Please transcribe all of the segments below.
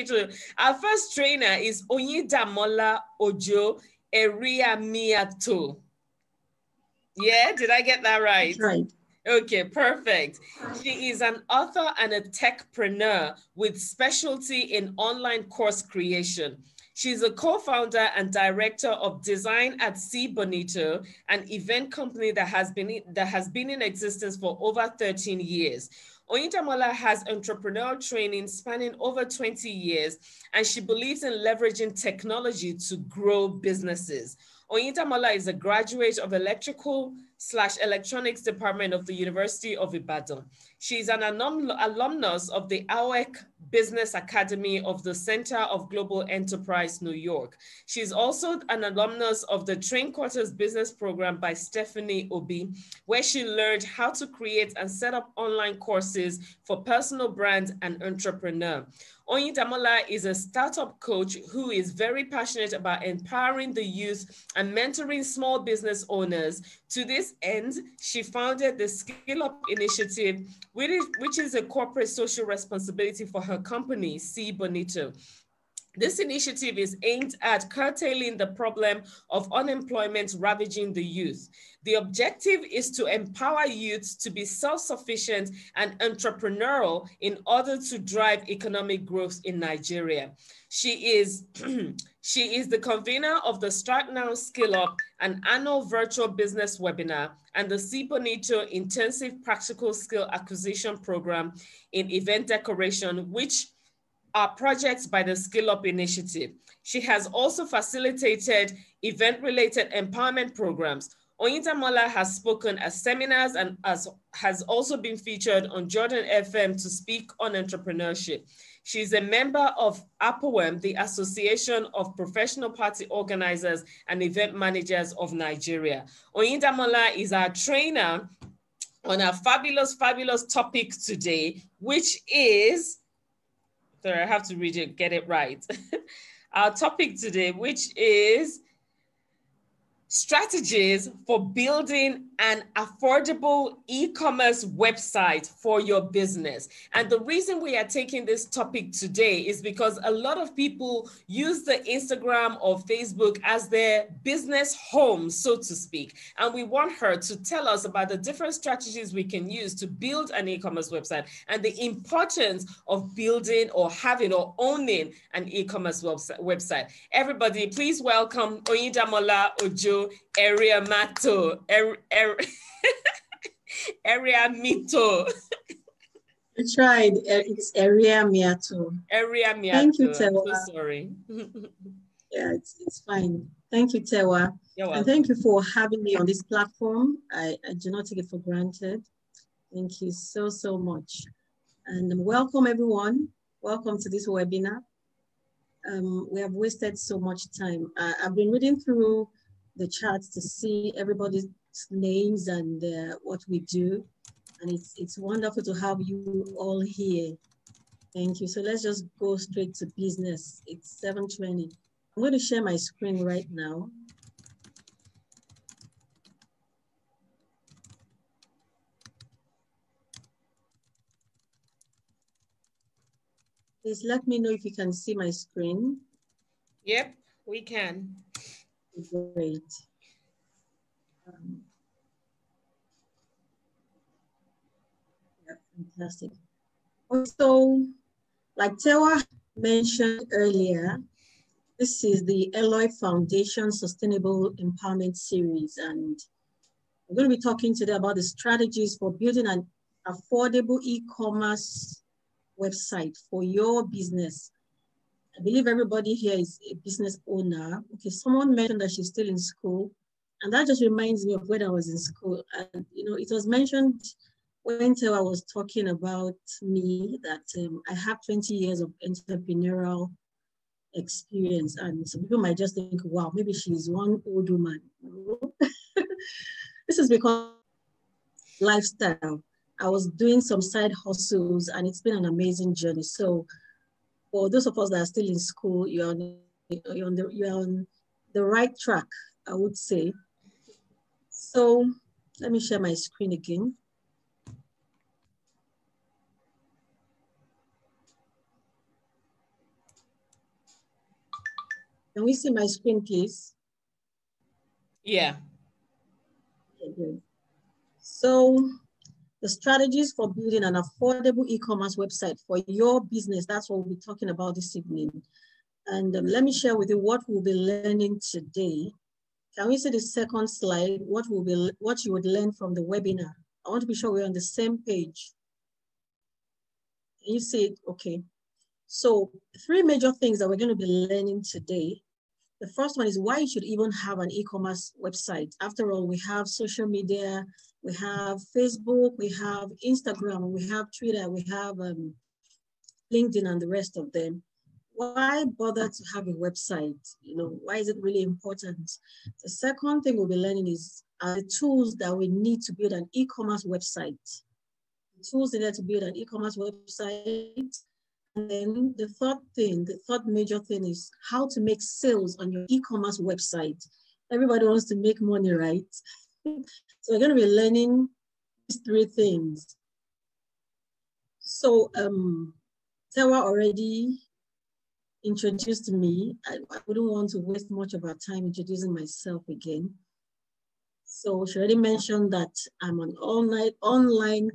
see it too. Our first trainer is Oyindamola Ojo Eriamiato. Yeah, did I get that right? That's right. Okay, perfect. She is an author and a techpreneur with specialty in online course creation. She's a co-founder and director of Design at C Bonito, an event company that has been in existence for over 13 years. Oyindamola has entrepreneurial training spanning over 20 years, and she believes in leveraging technology to grow businesses. Oyindamola is a graduate of Electrical/Electronics Department of the University of Ibadan. She is an alumnus of the AWEC Business Academy of the Center of Global Enterprise, New York. She's also an alumnus of the Train Quarters Business Program by Stephanie Obi, where she learned how to create and set up online courses for personal brands and entrepreneurs. Oyindamola is a startup coach who is very passionate about empowering the youth and mentoring small business owners. To this end, she founded the Skill Up Initiative, which is a corporate social responsibility for her company, C Bonito. This initiative is aimed at curtailing the problem of unemployment ravaging the youth. The objective is to empower youths to be self-sufficient and entrepreneurial in order to drive economic growth in Nigeria. She is the convener of the Start Now Skill Up, an annual virtual business webinar, and the C Bonito Intensive Practical Skill Acquisition Program in event decoration, which are projects by the Skill Up Initiative. She has also facilitated event-related empowerment programs. Oyindamola has spoken at seminars and has also been featured on Jordan FM to speak on entrepreneurship. She's a member of APOEM, the Association of Professional Party Organizers and Event Managers of Nigeria. Oyindamola is our trainer on our fabulous topic today, which is, sorry, I have to read it, get it right. Our topic today, which is strategies for building an affordable e-commerce website for your business. And the reason we are taking this topic today is because a lot of people use the Instagram or Facebook as their business home, so to speak. And we want her to tell us about the different strategies we can use to build an e-commerce website and the importance of building or having or owning an e-commerce website. Everybody, please welcome Oyindamola Ojo Eriamiato. Eriamiato. I tried. It's Eriamiato. Eriamiato. Thank you, Tewa. I'm so sorry. Yeah, it's fine. Thank you, Tewa. You're welcome. And thank you for having me on this platform. I do not take it for granted. Thank you so much. And welcome, everyone. Welcome to this webinar. We have wasted so much time. I've been reading through the charts to see everybody's names and what we do. And it's wonderful to have you all here. Thank you. So let's just go straight to business. It's 7:20. I'm going to share my screen right now. Please let me know if you can see my screen. Yep, we can. Great. Yeah, fantastic. Also, like Tewa mentioned earlier, this is the Eloy Foundation Sustainable Empowerment Series, and we're going to be talking today about the strategies for building an affordable e-commerce website for your business. I believe everybody here is a business owner. Okay, someone mentioned that she's still in school, and that just reminds me of when I was in school. And it was mentioned when Tewa was talking about me that I have 20 years of entrepreneurial experience, and some people might just think, wow, maybe she's one old woman. This is because lifestyle. I was doing some side hustles, and it's been an amazing journey. So for those of us that are still in school, you're on the right track, I would say. So let me share my screen again. Can we see my screen, please? Yeah. Okay, good. So the strategies for building an affordable e-commerce website for your business, that's what we'll be talking about this evening. And let me share with you what we'll be learning today. Can we see the second slide? What you would learn from the webinar? I want to be sure we're on the same page. Can you see it? Okay. So 3 major things that we're going to be learning today. The first one is why you should even have an e-commerce website. After all, we have social media, we have Facebook, we have Instagram, we have Twitter, we have LinkedIn and the rest of them. Why bother to have a website? You know, why is it really important? The second thing we'll be learning is the tools that we need to build an e-commerce website. The tools needed to build an e-commerce website. And then the third major thing is how to make sales on your e-commerce website. Everybody wants to make money, right? So we're going to be learning these 3 things. So Tewa already introduced me. I wouldn't want to waste much of our time introducing myself again. So she already mentioned that I'm an online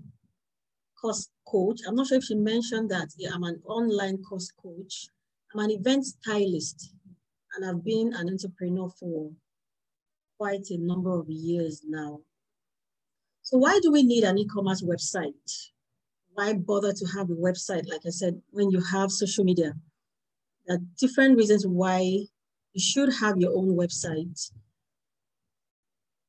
course coach. I'm not sure if she mentioned that. Yeah, I'm an online course coach. I'm an event stylist, and I've been an entrepreneur for quite a number of years now. So why do we need an e-commerce website? Why bother to have a website, like I said, when you have social media? There are different reasons why you should have your own website.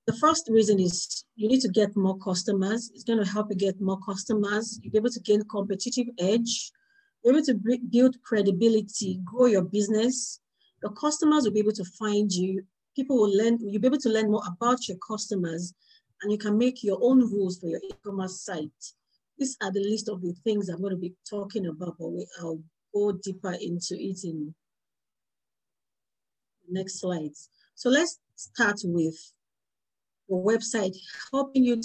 The first reason is you need to get more customers. It's going to help you get more customers. You'll be able to gain competitive edge. You're able to build credibility, grow your business. Your customers will be able to find you. People will learn, you'll be able to learn more about your customers, and you can make your own rules for your e-commerce site. These are the list of the things I'm going to be talking about, but I'll go deeper into it in the next slides. So let's start with your website, helping you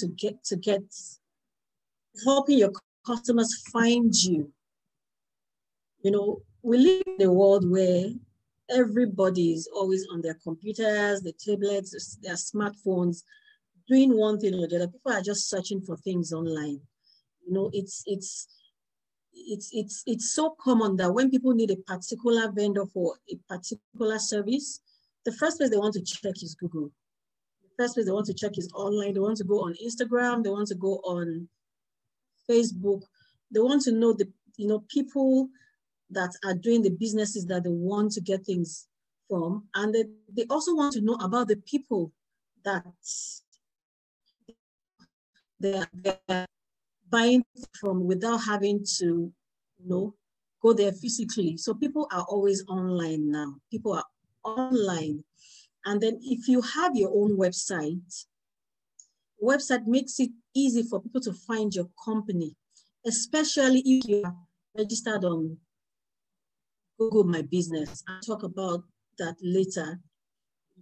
helping your customers find you. You know, we live in a world where everybody is always on their computers, their tablets, their smartphones, doing one thing or the other. People are just searching for things online. You know, it's so common that when people need a particular vendor for a particular service, the first place they want to check is Google. The first place they want to check is online. They want to go on Instagram. They want to go on Facebook. They want to know people that are doing the businesses that they want to get things from. And they also want to know about the people that they're buying from without having to, go there physically. So people are always online now. People are online. And then if you have your own website makes it easy for people to find your company, especially if you are registered on Google My Business. I'll talk about that later.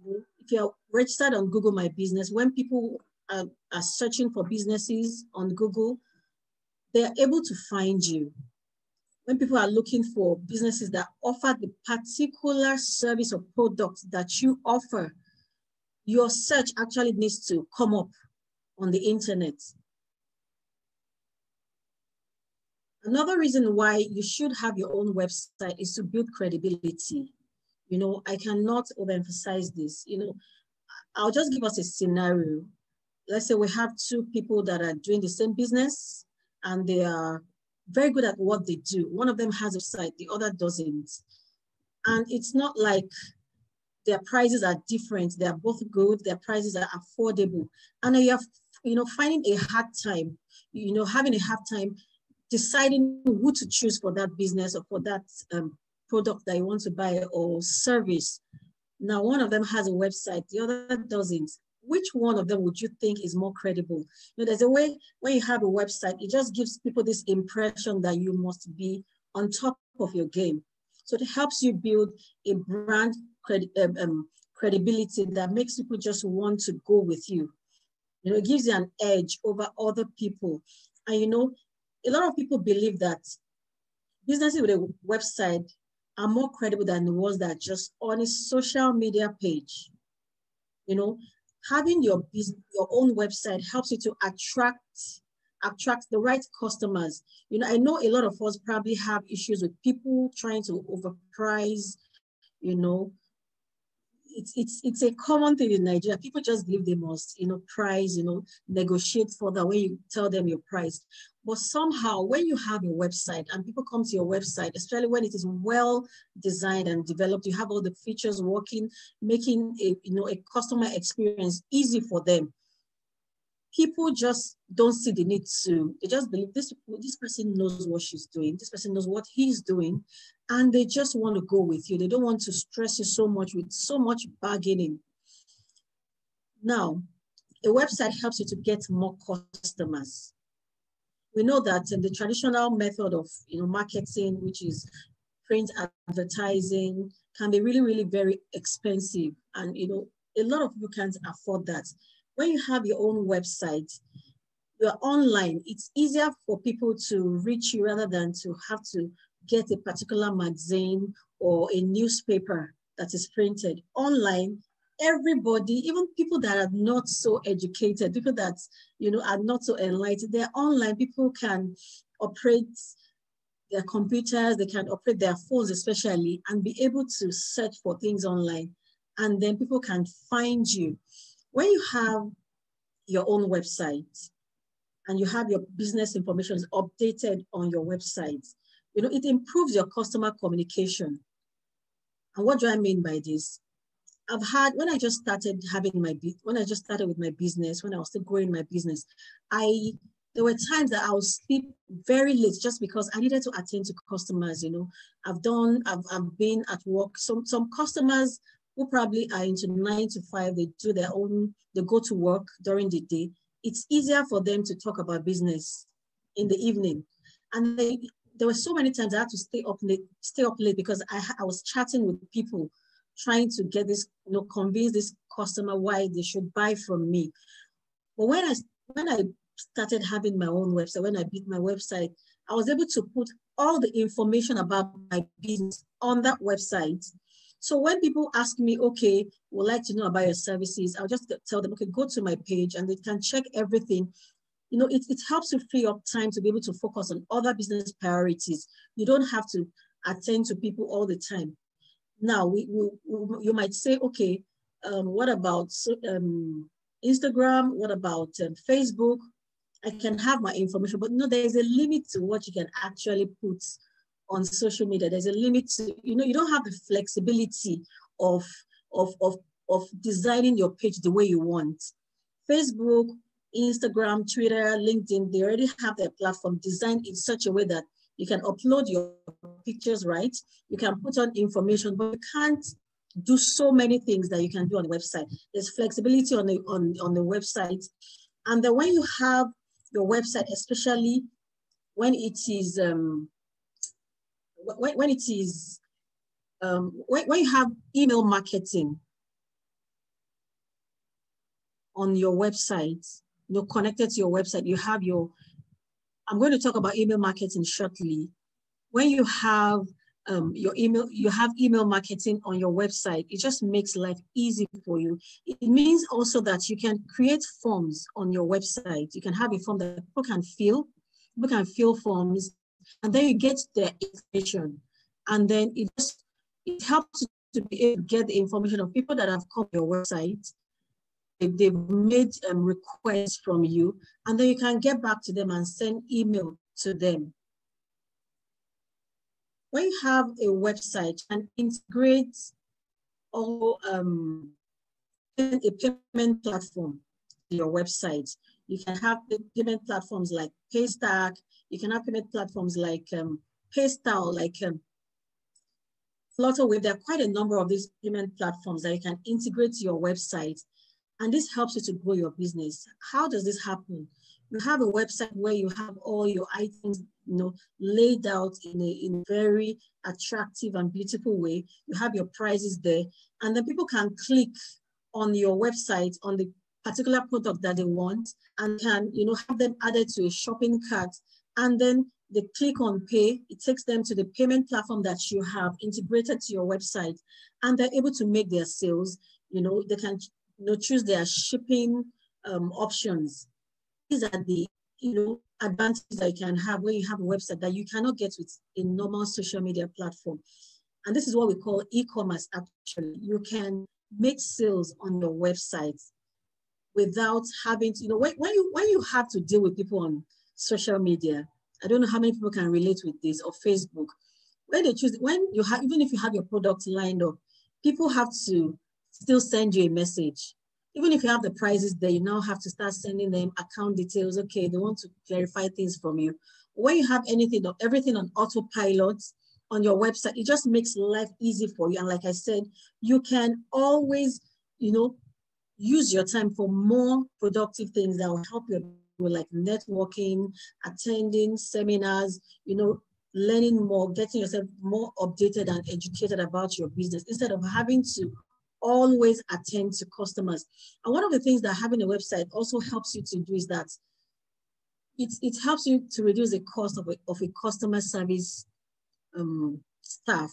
If you're registered on Google My Business, when people are searching for businesses on Google, they're able to find you. When people are looking for businesses that offer the particular service or product that you offer, your search actually needs to come up on the internet. Another reason why you should have your own website is to build credibility. You know, I cannot overemphasize this. You know, I'll just give us a scenario. Let's say we have 2 people that are doing the same business and they are very good at what they do. One of them has a site, the other doesn't. And it's not like their prices are different. They are both good. Their prices are affordable. And you have, finding a hard time, having a hard time deciding who to choose for that business or for that product that you want to buy or service. Now, one of them has a website, the other doesn't. Which one of them would you think is more credible? There's a way when you have a website, it just gives people this impression that you must be on top of your game. So it helps you build a brand credibility that makes people just want to go with you. It gives you an edge over other people. And a lot of people believe that businesses with a website are more credible than the ones that are just on a social media page. You know, having your own website helps you to attract the right customers. You know, I know a lot of us probably have issues with people trying to overprice, you know. It's a common thing in Nigeria. People just believe they must, you know, price, you know, negotiate further when you tell them your price. But somehow when you have a website and people come to your website, especially when it is well designed and developed, you have all the features working, making a, you know, a customer experience easy for them. People just don't see the need to, they just believe this person knows what she's doing, this person knows what he's doing, and they just want to go with you. They don't want to stress you so much with so much bargaining. Now, a website helps you to get more customers. We know that the traditional method of, you know, marketing, which is print advertising, can be really, really very expensive. And, you know, a lot of people can't afford that. When you have your own website, you're online, it's easier for people to reach you rather than to have to get a particular magazine or a newspaper that is printed. Online, everybody, even people that are not so educated, people that, you know, are not so enlightened, they're online. People can operate their computers, they can operate their phones especially, and be able to search for things online. And then people can find you. When you have your own website and you have your business information updated on your website, you know, it improves your customer communication. And what do I mean by this? I've had, when I just started with my business, when I was still growing my business, there were times that I would sleep very late just because I needed to attend to customers. You know, I've been at work. Some customers who probably are into 9 to 5, they go to work during the day. It's easier for them to talk about business in the evening. And there were so many times I had to stay up late because I was chatting with people, trying to get this, you know, convince this customer why they should buy from me. But when I started having my own website, when I built my website, I was able to put all the information about my business on that website. So when people ask me, okay, would like to know about your services, I'll just tell them, okay, go to my page and they can check everything. You know, it helps you free up time to be able to focus on other business priorities. You don't have to attend to people all the time. Now, you might say, okay, what about Instagram? What about Facebook? I can have my information, but no, there's a limit to what you can actually put on social media. There's a limit to, you know, you don't have the flexibility of designing your page the way you want. Facebook, Instagram, Twitter, LinkedIn, they already have their platform designed in such a way that you can upload your pictures, right? You can put on information, but you can't do so many things that you can do on the website. There's flexibility on the website. And then when you have your website, especially when it is when you have email marketing on your website, you know, connected to your website, you have your, I'm going to talk about email marketing shortly. When you have your email, you have email marketing on your website, it just makes life easy for you. It means also that you can create forms on your website. You can have a form that people can fill forms, and then you get their information. And then it helps to be able to get the information of people that have come to your website. They've made requests from you, and then you can get back to them and send email to them. When you have a website and integrate or a payment platform to your website, you can have payment platforms like Paystack. You can have payment platforms like PayStyle, like Flutterwave. There are quite a number of these payment platforms that you can integrate to your website. And this helps you to grow your business. How does this happen? You have a website where you have all your items, you know, laid out in a very attractive and beautiful way. You have your prices there, and then people can click on your website on the particular product that they want, and can, you know, have them added to a shopping cart, and then they click on pay, it takes them to the payment platform that you have integrated to your website, and they're able to make their sales. You know, they can, you know, choose their shipping options. These are the, you know, advantages that you can have when you have a website that you cannot get with a normal social media platform. And this is what we call e-commerce. Actually, you can make sales on your website without having to, you know, when you have to deal with people on social media, I don't know how many people can relate with this, or Facebook. When you have, even if you have your product lined up, people have to still send you a message. Even if you have the prices there, you now have to start sending them account details. Okay, they want to clarify things from you. When you have everything on autopilot on your website, it just makes life easy for you. And like I said, you can always, you know, use your time for more productive things that will help you, like networking, attending seminars, you know, learning more, getting yourself more updated and educated about your business instead of having to always attend to customers. And one of the things that having a website also helps you to do is that it helps you to reduce the cost of a customer service staff.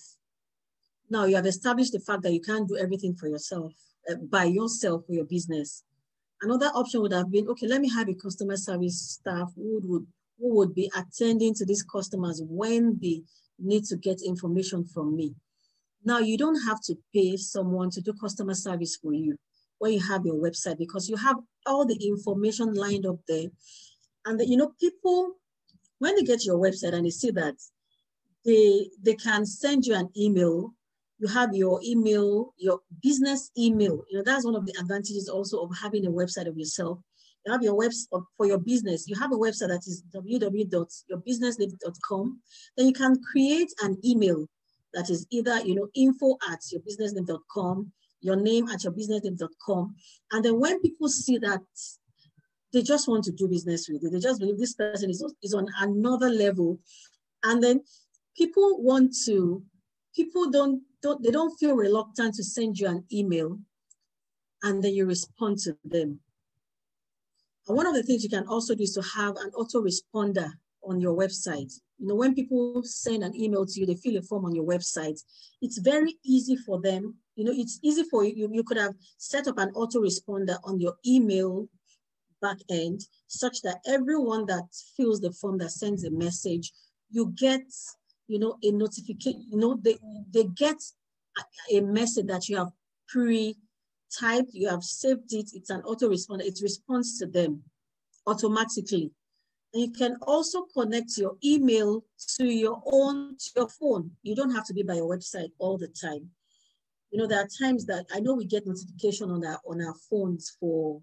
Now you have established the fact that you can't do everything for yourself, by yourself for your business. Another option would have been, okay, let me have a customer service staff who would be attending to these customers when they need to get information from me. Now you don't have to pay someone to do customer service for you when you have your website, because you have all the information lined up there. And you know, people, when they get to your website and they see that they can send you an email, you have your email, your business email. You know, that's one of the advantages also of having a website of yourself. You have your website for your business. You have a website that is www.yourbusinessname.com. Then you can create an email that is either, you know, info@yourbusinessname.com, your name at yourbusinessname.com. And then when people see that, they just want to do business with you. They just believe this person is on another level. And then people don't feel reluctant to send you an email, and then you respond to them. And one of the things you can also do is to have an autoresponder on your website. You know, when people send an email to you, they fill a form on your website. It's very easy for them. You know, it's easy for you. You could have set up an autoresponder on your email back end, such that everyone that fills the form, that sends a message, you get, you know, a notification. You know, they get a message that you have pre-typed, you have saved it. It's an autoresponder. It responds to them automatically. And you can also connect your email to your phone. You don't have to be by your website all the time. You know, there are times that I know we get notification on our phones from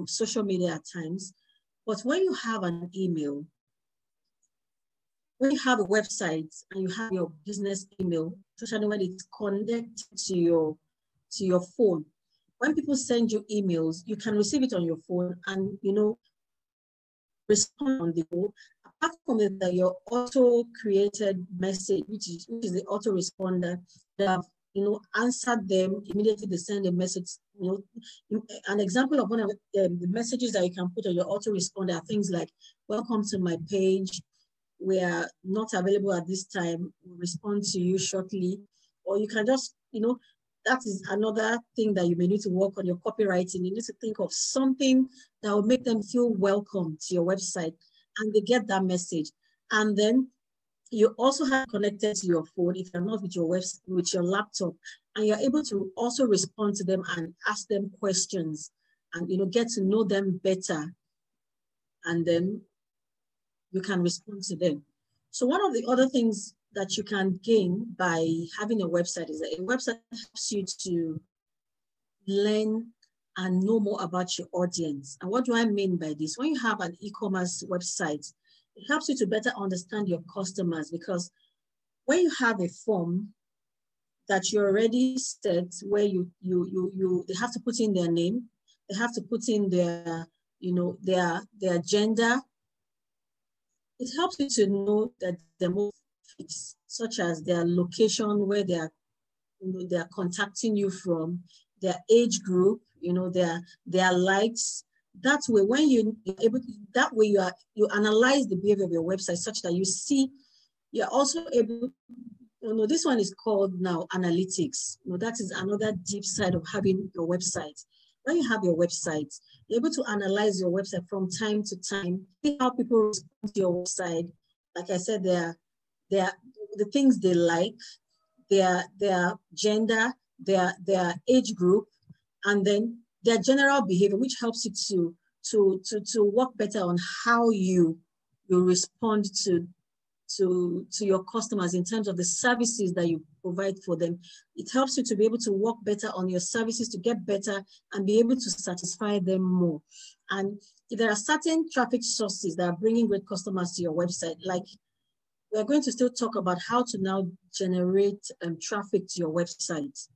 social media at times, but when you have an email, when you have a website and you have your business email, especially when it's connected to your phone, when people send you emails, you can receive it on your phone and, you know, respond on the go. Apart from it, that your auto-created message, which is the autoresponder, they have, you know, answered them immediately. They send a message. You know, an example of one of the messages that you can put on your autoresponder are things like, "Welcome to my page. We are not available at this time. We'll respond to you shortly." Or you can just, you know, that is another thing that you may need to work on your copywriting. You need to think of something that will make them feel welcome to your website, and they get that message. And then you also have connected to your phone if you're not with your website, with your laptop, and you're able to also respond to them and ask them questions and, you know, get to know them better. And then you can respond to them. So one of the other things that you can gain by having a website is that a website helps you to learn and know more about your audience. And what do I mean by this? When you have an e-commerce website, it helps you to better understand your customers, because when you have a form that you already set, where they have to put in their name, they have to put in their, you know, their gender. It helps you to know that demographics, such as their location, where they are, you know, they are contacting you from, their age group, you know, their likes, that way, when you're able to, that way you analyze the behavior of your website such that you see, you're also able, this one is called now analytics. That is another deep side of having your website. When you have your website, you're able to analyze your website from time to time, see how people respond to your website. Like I said, they're the things they like, their gender, their age group, and then their general behavior, which helps you to work better on how you respond to your customers in terms of the services that you provide for them. It helps you to be able to work better on your services, to get better and be able to satisfy them more. And if there are certain traffic sources that are bringing great customers to your website, like we're going to still talk about how to now generate traffic to your website.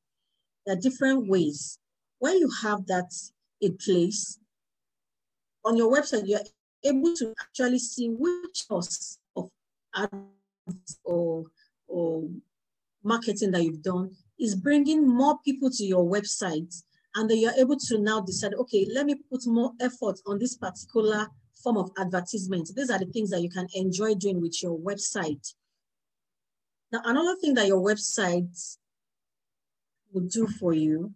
There are different ways. When you have that in place, on your website, you're able to actually see which source of ads or marketing that you've done is bringing more people to your website, and then you're able to now decide, okay, let me put more effort on this particular form of advertisement. These are the things that you can enjoy doing with your website. Now, another thing that your website will do for you,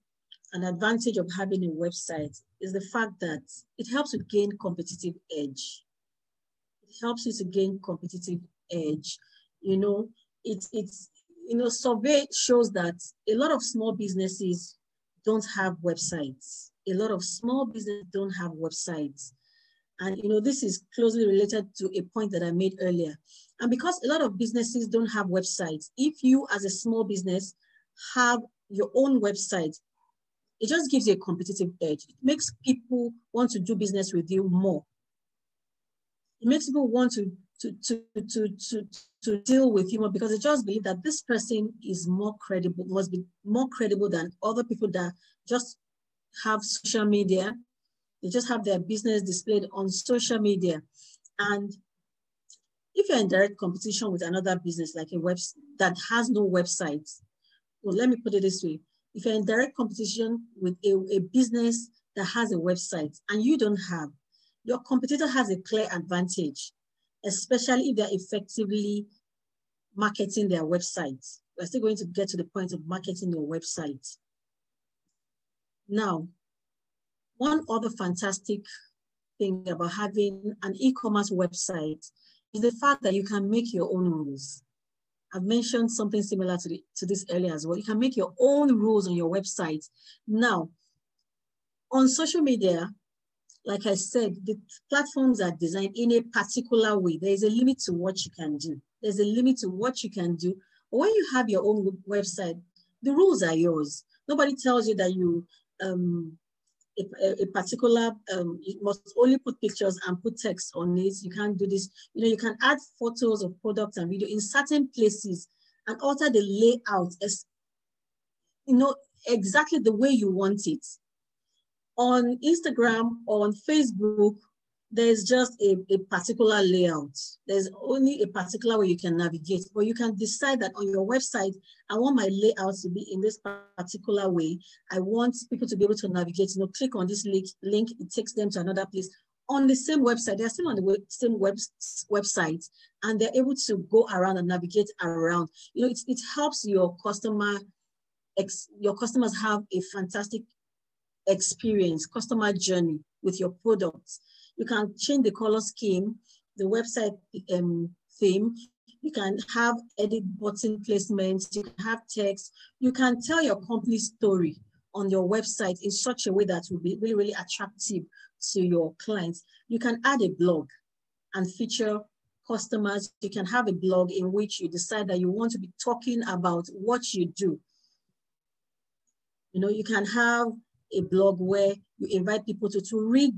an advantage of having a website, is the fact that it helps you gain competitive edge. It helps you to gain competitive edge. Survey shows that a lot of small businesses don't have websites. A lot of small businesses don't have websites. And this is closely related to a point that I made earlier. And because a lot of businesses don't have websites, if you as a small business have your own website, it just gives you a competitive edge. It makes people want to do business with you more. It makes people want to deal with you more, because they just believe that this person is more credible, must be more credible than other people that just have social media. They just have their business displayed on social media. And if you're in direct competition with another business, like a website that has no website, well, let me put it this way. If you're in direct competition with a business that has a website and you don't have, your competitor has a clear advantage, especially if they're effectively marketing their website. We're still going to get to the point of marketing your website. Now, one other fantastic thing about having an e-commerce website is the fact that you can make your own rules. I've mentioned something similar to this earlier as well. You can make your own rules on your website. Now, on social media, like I said, the platforms are designed in a particular way. There is a limit to what you can do. There's a limit to what you can do. But when you have your own website, the rules are yours. Nobody tells you that you a particular, you must only put pictures and put text on it. You can't do this. You can add photos of products and video in certain places and alter the layout as, exactly the way you want it. On Instagram or on Facebook, there's just a particular layout. There's only a particular way you can navigate, but you can decide that on your website, I want my layout to be in this particular way. I want people to be able to navigate, click on this link, it takes them to another place. On the same website, they're still on the same website, and they're able to go around and navigate around. It helps your customers have a fantastic experience, customer journey with your products. You can change the color scheme, the website theme. You can have edit button placements. You can have text. You can tell your company story on your website in such a way that will be really, really attractive to your clients. You can add a blog and feature customers. You can have a blog in which you decide that you want to be talking about what you do. You can have a blog where you invite people to read,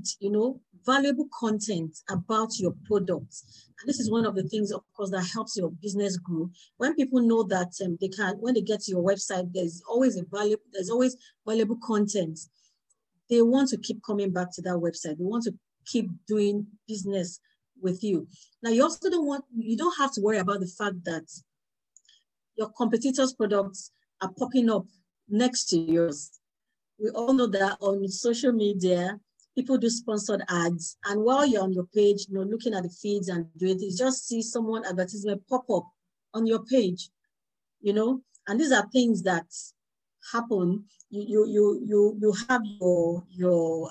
valuable content about your products. And this is one of the things, of course, that helps your business grow. When people know that when they get to your website, there's always valuable content. They want to keep coming back to that website. They want to keep doing business with you. Now, you also don't have to worry about the fact that your competitors' products are popping up next to yours. We all know that on social media, people do sponsored ads. And while you're on your page, looking at the feeds and doing it, you just see someone advertisement pop up on your page, and these are things that happen. You have your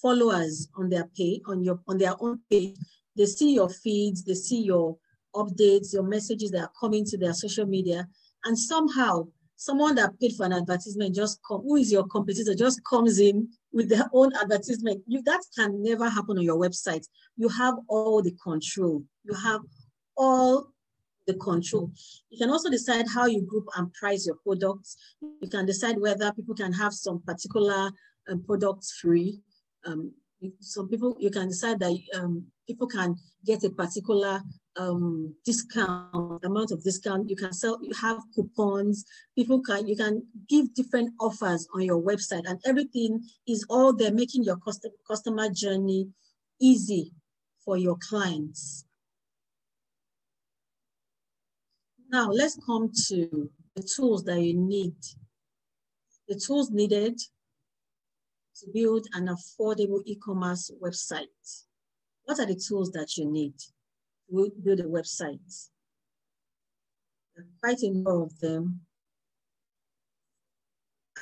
followers on their page, on their own page. They see your feeds, they see your updates, your messages that are coming to their social media, and somehow someone that paid for an advertisement who is your competitor, just comes in with their own advertisement. That can never happen on your website. You have all the control. You have all the control. You can also decide how you group and price your products. You can decide whether people can have some particular products free. Some people, you can decide that people can get a particular amount of discount. You have coupons. You can give different offers on your website, and everything is all there, making your customer journey easy for your clients. Now let's come to the tools that you need. The tools needed to build an affordable e-commerce website. What are the tools that you need to build a website? There are quite a number of them.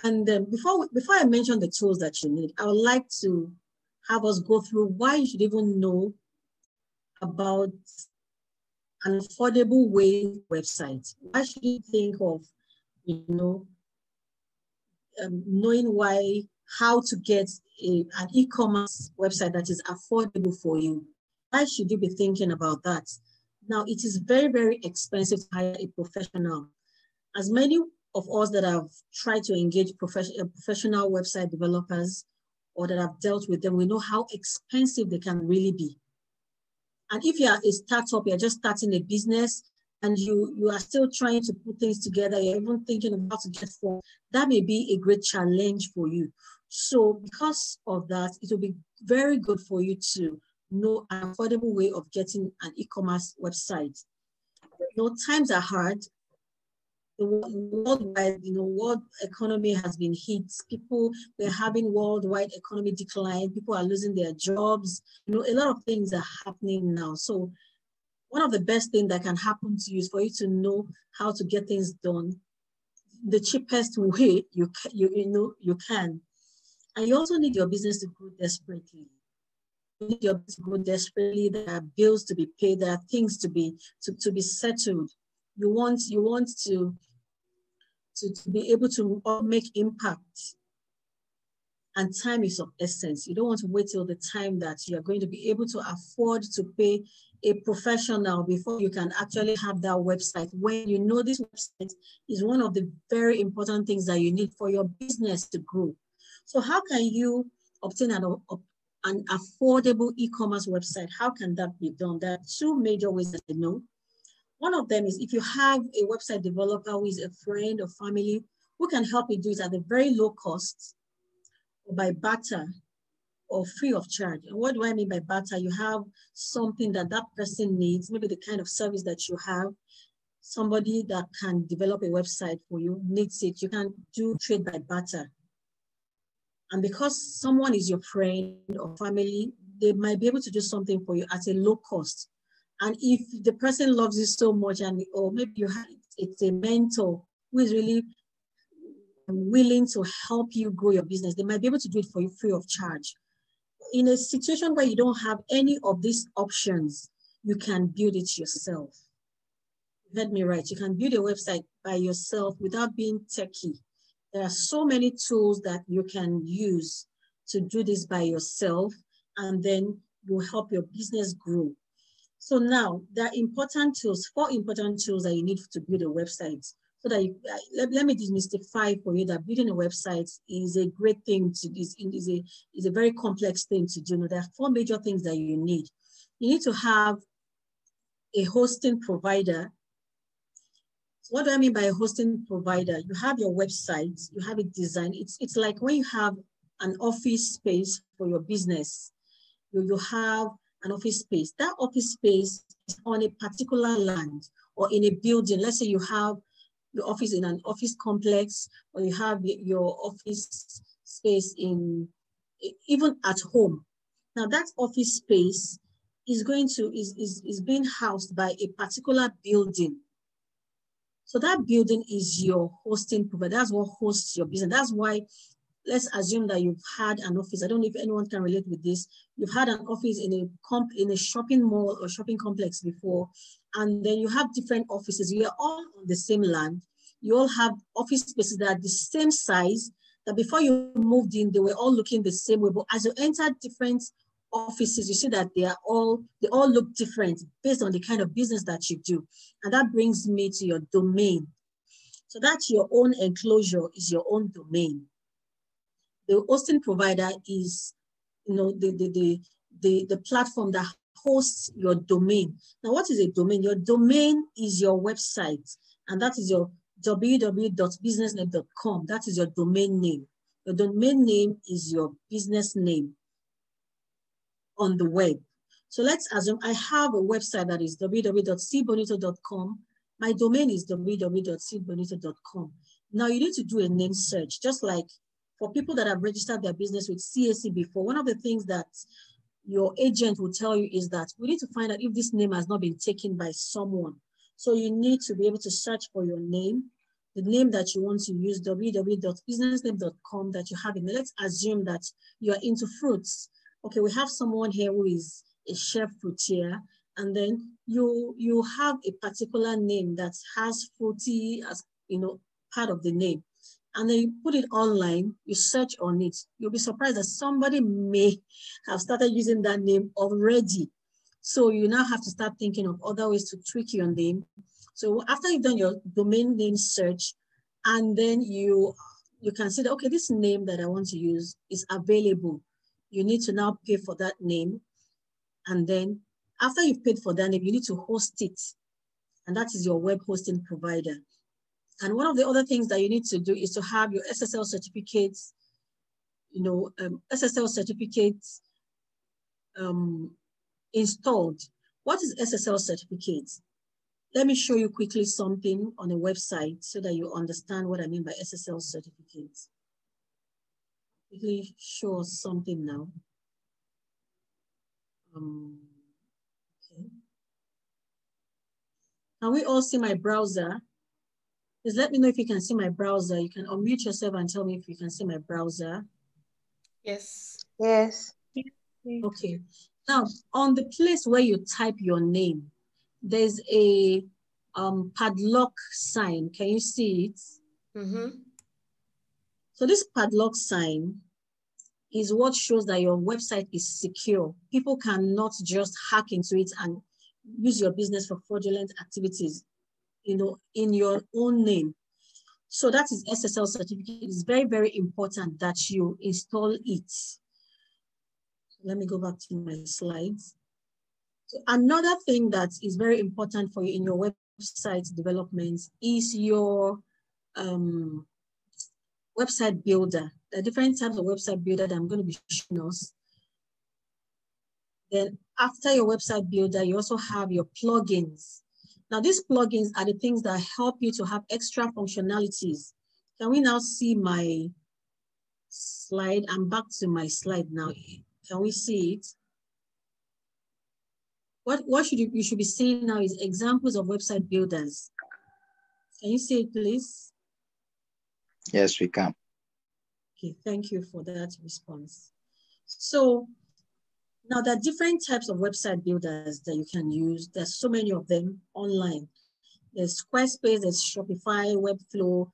And before I mention the tools that you need, I would like to have us go through why you should even know about an affordable way website. Why should you think of, knowing how to get an e-commerce website that is affordable for you? Why should you be thinking about that? Now, it is very, very expensive to hire a professional. As many of us that have tried to engage professional website developers or that have dealt with them, we know how expensive they can really be. And if you are a startup, you're just starting a business and you are still trying to put things together, you're even thinking about to get funds, that may be a great challenge for you. So because of that, it will be very good for you to know an affordable way of getting an e-commerce website. Times are hard. The worldwide, world economy has been hit. People, they're having worldwide economy decline. People are losing their jobs. A lot of things are happening now. So one of the best things that can happen to you is for you to know how to get things done the cheapest way you can. And you also need your business to grow desperately. You need your business to grow desperately. There are bills to be paid. There are things to be settled. You want to be able to make impact. And time is of essence. You don't want to wait till the time that you are going to be able to afford to pay a professional before you can actually have that website, when you know this website is one of the very important things that you need for your business to grow. So how can you obtain an affordable e-commerce website? How can that be done? There are two major ways that I know. One of them is if you have a website developer who is a friend or family who can help you do it at a very low cost, or by barter, or free of charge. And what do I mean by barter? You have something that person needs, maybe the kind of service that you have, somebody that can develop a website for you needs it. You can do trade by barter. And because someone is your friend or family, they might be able to do something for you at a low cost. And if the person loves you so much, or maybe it's a mentor who is really willing to help you grow your business, they might be able to do it for you free of charge. In a situation where you don't have any of these options, you can build it yourself. You heard me right. You can build a website by yourself without being techie. There are so many tools that you can use to do this by yourself, and then you help your business grow. So now there are important tools, 4 important tools that you need to build a website. So that let me demystify for you that building a website is a great thing to do. Is a very complex thing to do. There are 4 major things that you need. You need to have a hosting provider. So what do I mean by a hosting provider? You have your website, you have it designed. It's like when you have an office space for your business. You have an office space. That office space is on a particular land or in a building. Let's say you have your office in an office complex, or you have your office space in even at home. Now that office space is being housed by a particular building. So that building is your hosting provider. That's what hosts your business. That's why, let's assume that you've had an office. I don't know if anyone can relate with this. You've had an office in a shopping mall or shopping complex before, and then you have different offices. You are all on the same land. You all have office spaces that are the same size, that before you moved in, they were all looking the same way. But as you enter different offices, you see that they all look different based on the kind of business that you do. And that brings me to your domain. So that's your own enclosure, is your own domain. The hosting provider is, the platform that hosts your domain. Now, what is a domain? Your domain is your website, and that is your www.businessnet.com. That is your domain name. Your domain name is your business name on the web. So let's assume I have a website that is www.cbonito.com. My domain is www.cbonito.com. Now you need to do a name search, just like for people that have registered their business with CAC before. One of the things that your agent will tell you is that we need to find out if this name has not been taken by someone. So you need to be able to search for your name, the name that you want to use, www.businessname.com, that you have in there. Let's assume that you're into fruits. Okay, we have someone here who is a chef fruitier, and then you have a particular name that has fruity as part of the name. And then you put it online, you search on it. You'll be surprised that somebody may have started using that name already. So you now have to start thinking of other ways to tweak your name. So after you've done your domain name search, and then you consider, okay, this name that I want to use is available. You need to now pay for that name. And then after you've paid for that name, you need to host it. And that is your web hosting provider. And one of the other things that you need to do is to have your SSL certificates, installed. What is SSL certificates? Let me show you quickly something on a website so that you understand what I mean by SSL certificates. Quickly show us something now. Okay. Can we all see my browser? Please let me know if you can see my browser. You can unmute yourself and tell me if you can see my browser. Yes. Yes. Okay. Now, on the place where you type your name, there's a padlock sign. Can you see it? Mm-hmm. So this padlock sign is what shows that your website is secure. People cannot just hack into it and use your business for fraudulent activities, in your own name. So that is SSL certificate. It's very, very important that you install it. Let me go back to my slides. So another thing that is very important for you in your website development is your website builder. There are different types of website builder that I'm going to be showing us. Then after your website builder, you also have your plugins. Now these plugins are the things that help you to have extra functionalities. Can we now see my slide? I'm back to my slide now. Can we see it? What you should be seeing now is examples of website builders. Can you see it, please? Yes, we can. Okay, thank you for that response. So now there are different types of website builders that you can use. There's so many of them online. There's Squarespace, there's Shopify, Webflow,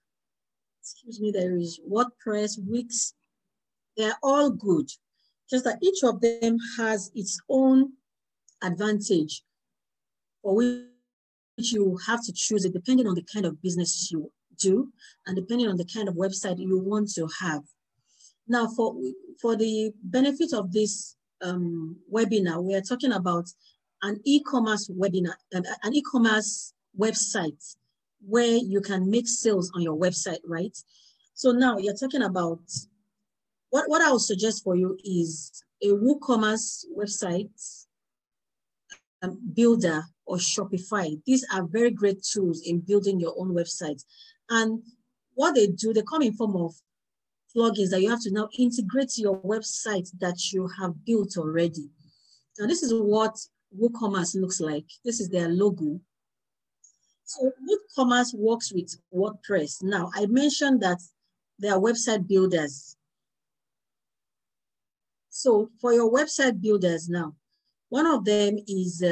there is WordPress, Wix. They're all good. Just that each of them has its own advantage for which you have to choose it depending on the kind of business you do and depending on the kind of website you want to have. Now, for the benefit of this webinar, we are talking about an e-commerce webinar, an e-commerce website where you can make sales on your website, right? So now you're talking about, what I would suggest for you is a WooCommerce website builder or Shopify. These are very great tools in building your own website. And what they do, they come in form of plugins that you have to now integrate to your website that you have built already. Now, this is what WooCommerce looks like. This is their logo. So WooCommerce works with WordPress. Now, I mentioned that they are website builders. So for your website builders now, one of them is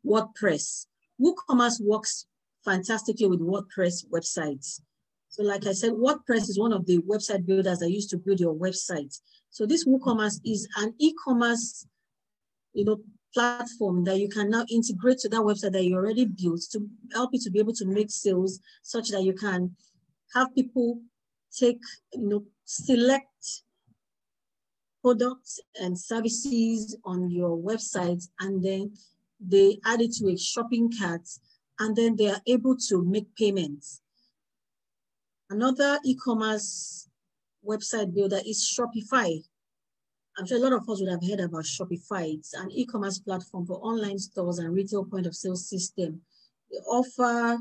WordPress. WooCommerce works fantastically with WordPress websites. So like I said, WordPress is one of the website builders that used to build your website. So this WooCommerce is an e-commerce, platform that you can now integrate to that website that you already built to help you to be able to make sales, such that you can have people select products and services on your website, and then they add it to a shopping cart, and then they are able to make payments. Another e-commerce website builder is Shopify. I'm sure a lot of us would have heard about Shopify. It's an e-commerce platform for online stores and retail point of sale system. They offer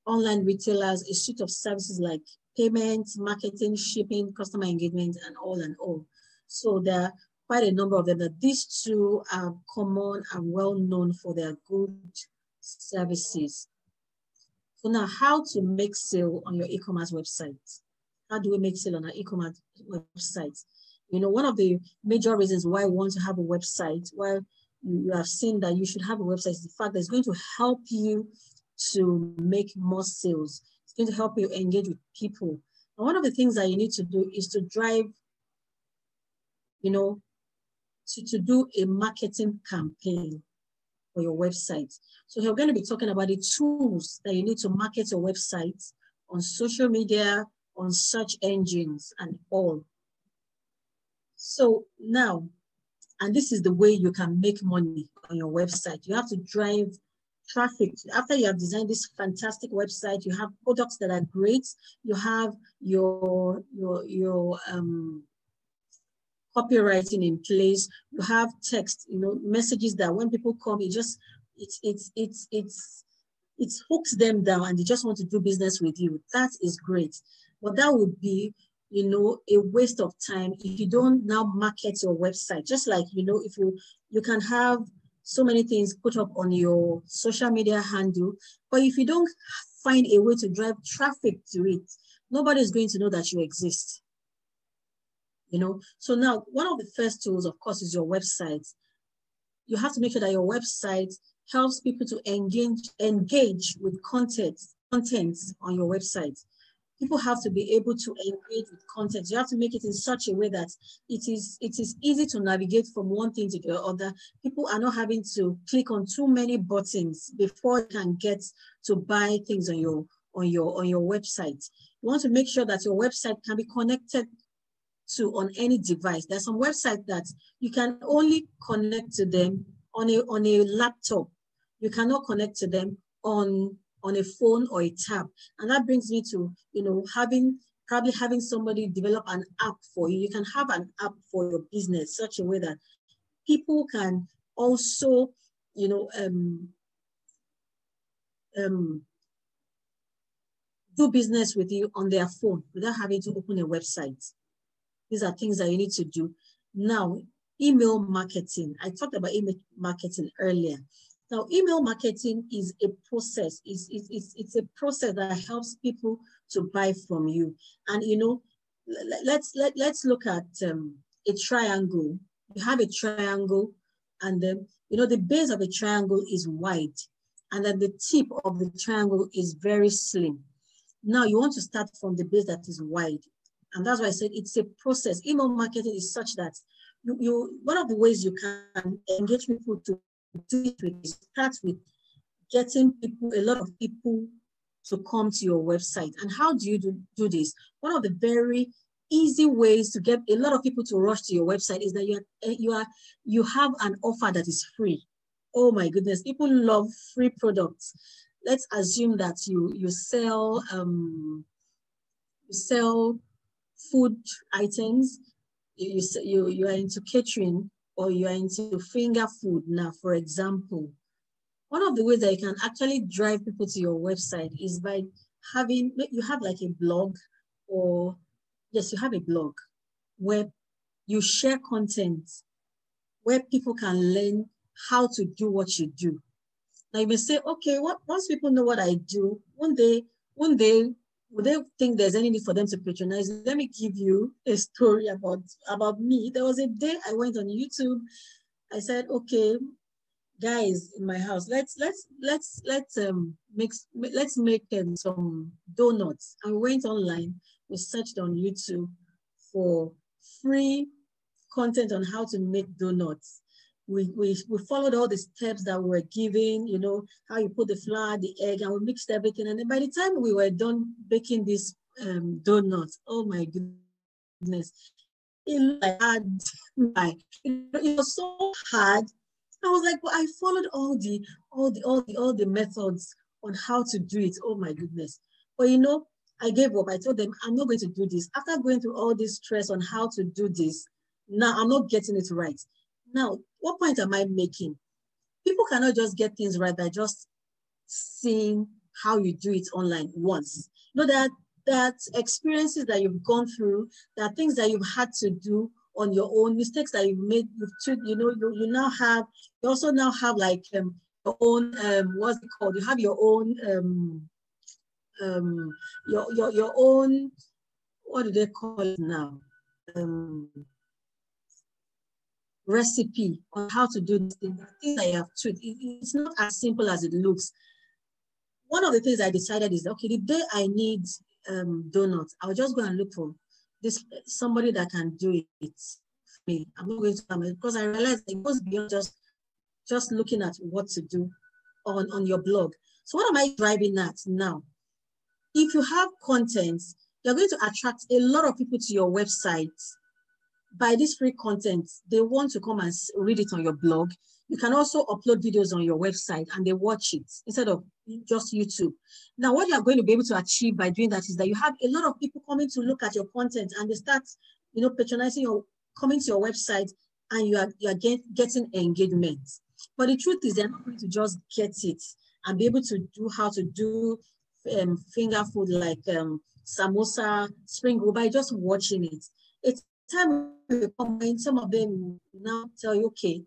online retailers a suite of services like payments, marketing, shipping, customer engagement, and all. So there are quite a number of them. That these two are common and well known for their good services. So now, how to make sale on your e-commerce website? How do we make sale on our e-commerce website? One of the major reasons why we want to have a website, why you have seen that you should have a website, is the fact that it's going to help you to make more sales. It's going to help you engage with people. And one of the things that you need to do is to drive, to do a marketing campaign for your website. So we're going to be talking about the tools that you need to market your website on social media, on search engines, and all. So now, and this is the way you can make money on your website. You have to drive traffic. After you have designed this fantastic website, you have products that are great. You have your copywriting in place. You have text, messages that when people come, it hooks them down and they just want to do business with you. That is great. But that would be, a waste of time if you don't now market your website. Just like, if you can have so many things put up on your social media handle, but if you don't find a way to drive traffic to it, nobody is going to know that you exist. So now one of the first tools, of course, is your website. You have to make sure that your website helps people to engage with content on your website. People have to be able to engage with content. You have to make it in such a way that it is easy to navigate from one thing to the other. People are not having to click on too many buttons before they can get to buy things on your website. You want to make sure that your website can be connected to on any device. There's some websites that you can only connect to them on a laptop. You cannot connect to them on a phone or a tab. And that brings me to, probably having somebody develop an app for you. You can have an app for your business such a way that people can also, do business with you on their phone without having to open a website. These are things that you need to do. Now, email marketing. I talked about email marketing earlier. Now, email marketing is a process. It's a process that helps people to buy from you. And let's look at a triangle. You have a triangle, and then the base of a triangle is wide, and then the tip of the triangle is very slim. Now you want to start from the base that is wide, and that's why I said it's a process. Email marketing is such that one of the ways you can engage people to do it with is start with getting a lot of people to come to your website. And how do you do this? One of the very easy ways to get a lot of people to rush to your website is that you have an offer that is free. Oh my goodness, people love free products. Let's assume that you sell food items. You are into catering, or you are into finger food now, for example. One of the ways that you can actually drive people to your website is by you have like a blog, or yes, you have a blog where you share content where people can learn how to do what you do. Now you may say, okay, once people know what I do, one day, would they think there's any need for them to patronize? Let me give you a story about me. There was a day I went on YouTube. I said, okay, guys in my house, let's make some donuts. And we went online. We searched on YouTube for free content on how to make donuts. We followed all the steps that we were given, you know, how you put the flour, the egg, and we mixed everything. And then by the time we were done baking these donuts, oh my goodness, it was so hard. I was like, well, I followed all the methods on how to do it. Oh my goodness. But you know, I gave up. I told them, I'm not going to do this. After going through all this stress on how to do this, now I'm not getting it right. Now, what point am I making? People cannot just get things right by just seeing how you do it online once. You know, that experiences that you've gone through, there are things that you've had to do on your own, mistakes that you've made, you also now have like your own, what's it called? You have your own, your own, what do they call it now? Recipe on how to do this thing. Things that you have to, it's not as simple as it looks. One of the things I decided is, okay, the day I need donuts, I'll just go and look for somebody that can do it for me. I'm not going to, because I realized it goes beyond just looking at what to do on your blog. So what am I driving at now? If you have content, you're going to attract a lot of people to your website. By this free content, they want to come and read it on your blog. You can also upload videos on your website and they watch it instead of just YouTube. Now, what you are going to be able to achieve by doing that is that you have a lot of people coming to look at your content and they start, you know, patronizing coming to your website, and you are getting engagement. But the truth is, they're not going to just get it and be able to do how to do finger food like samosa, spring roll by just watching it. It's time will come when some of them will now tell you, okay,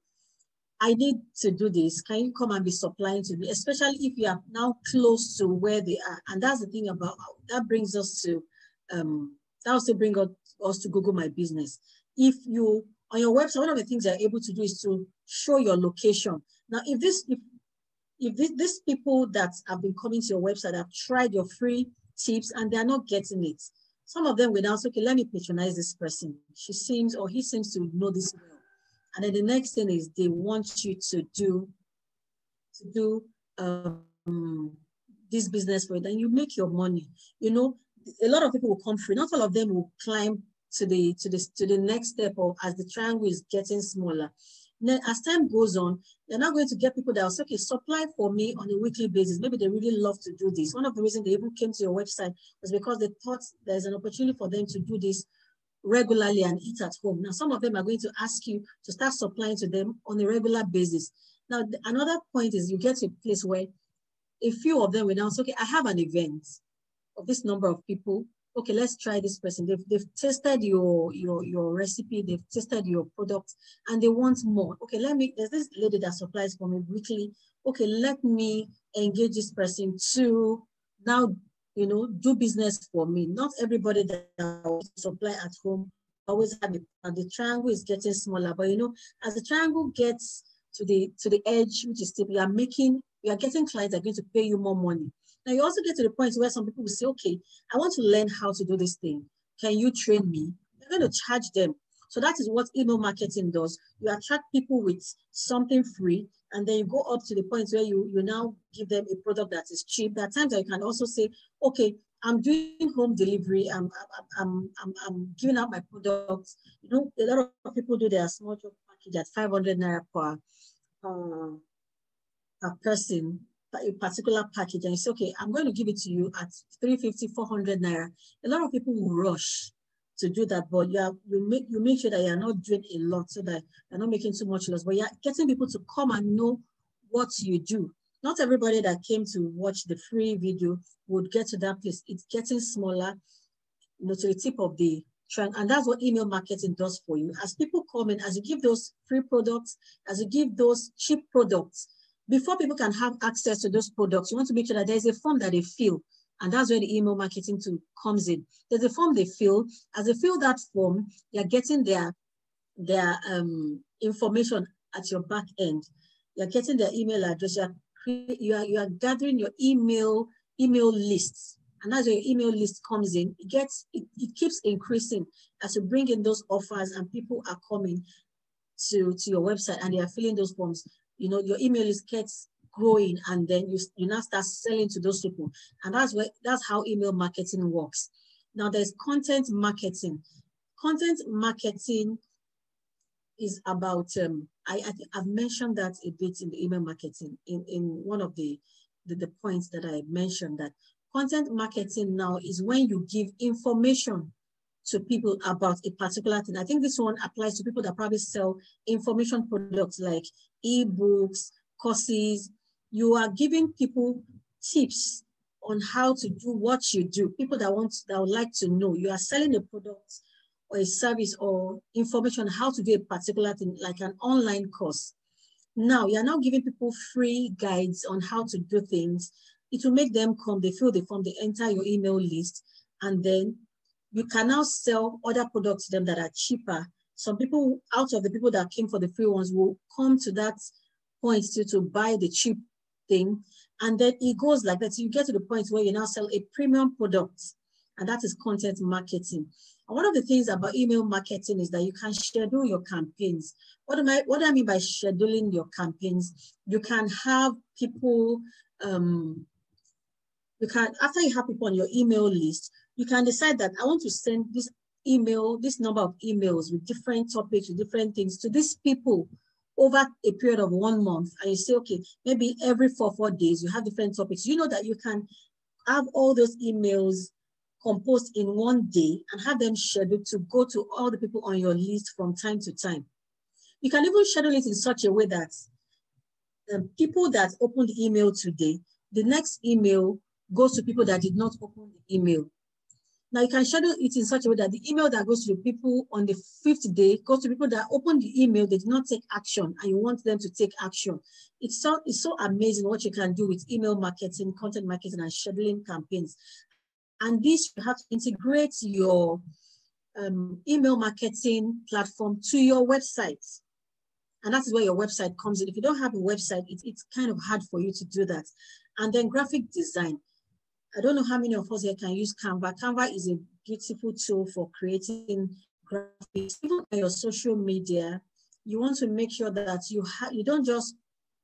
I need to do this. Can you come and be supplying to me? Especially if you are now close to where they are. And that's the thing about, that brings us to, that also brings us to Google My Business. If you, on your website, one of the things you're able to do is to show your location. Now, if these people that have been coming to your website have tried your free tips and they're not getting it, some of them will now say, okay, let me patronize this person. She seems, or he seems to know this well. And then the next thing is they want you to do this business for it, and you make your money. You know, a lot of people will come free. Not all of them will climb to the next step, or as the triangle is getting smaller. Then as time goes on, you're not going to get people that will say, okay, supply for me on a weekly basis. Maybe they really love to do this. One of the reasons they even came to your website was because they thought there's an opportunity for them to do this regularly and eat at home. Now, some of them are going to ask you to start supplying to them on a regular basis. Now, another point is you get to a place where a few of them will now say, okay, I have an event of this number of people. Okay, let's try this person. They've tested your recipe, they've tested your product, and they want more. Okay, there's this lady that supplies for me weekly. Okay, let me engage this person to now, you know, do business for me. Not everybody that I supply at home always have it. And the triangle is getting smaller, but you know, as the triangle gets to the edge, which is still, you are getting clients that are going to pay you more money. Now you also get to the point where some people will say, okay, I want to learn how to do this thing. Can you train me? You're going to charge them. So that is what email marketing does. You attract people with something free, and then you go up to the point where you now give them a product that is cheap. There are times that you can also say, okay, I'm doing home delivery. I'm giving out my products. You know, a lot of people do their small job package at 500 naira per person, a particular package, and you say, okay, I'm going to give it to you at 350, 400 naira. A lot of people will rush to do that, but you make sure that you're not doing a lot so that you're not making too much loss, but you're getting people to come and know what you do. Not everybody that came to watch the free video would get to that place. It's getting smaller. to the tip of the trend. And that's what email marketing does for you. As people come in, as you give those free products, as you give those cheap products, before people can have access to those products, you want to make sure that there's a form that they fill. And that's where the email marketing tool comes in. There's a form they fill. As they fill that form, you're getting their information at your back end. You're getting their email address. You are gathering your email lists. And as your email list comes in, it keeps increasing as you bring in those offers and people are coming to your website and they are filling those forms. Your email list gets growing, and then you now start selling to those people. And that's how email marketing works. Now there's content marketing. Content marketing is about, I've mentioned that a bit in the email marketing in one of the points that I mentioned, that content marketing now is when you give information to people about a particular thing. I think this one applies to people that probably sell information products like ebooks, courses. You are giving people tips on how to do what you do. People that would like to know. You are selling a product or a service or information on how to do a particular thing, like an online course. Now, you're now giving people free guides on how to do things. It will make them come, they fill the form, they enter your email list, and then you can now sell other products to them that are cheaper. Some people, out of the people that came for the free ones, will come to that point to buy the cheap thing. And then it goes like that. So you get to the point where you now sell a premium product, and that is content marketing. And one of the things about email marketing is that you can schedule your campaigns. What do I mean by scheduling your campaigns? You can have people, after you have people on your email list, you can decide that I want to send this number of emails with different topics, with different things to these people over a period of 1 month. And you say, okay, maybe every 4 days, you have different topics. You know that you can have all those emails composed in one day and have them scheduled to go to all the people on your list from time to time. You can even schedule it in such a way that people that opened the email today, the next email goes to people that did not open the email. Now you can schedule it in such a way that the email that goes to the people on the 5th day goes to people that opened the email, they did not take action, and you want them to take action. It's so amazing what you can do with email marketing, content marketing, and scheduling campaigns. And this, you have to integrate your email marketing platform to your website. And that's where your website comes in. If you don't have a website, it's kind of hard for you to do that. And then graphic design. I don't know how many of us here can use Canva. Canva is a beautiful tool for creating graphics. Even on your social media, you want to make sure that you don't just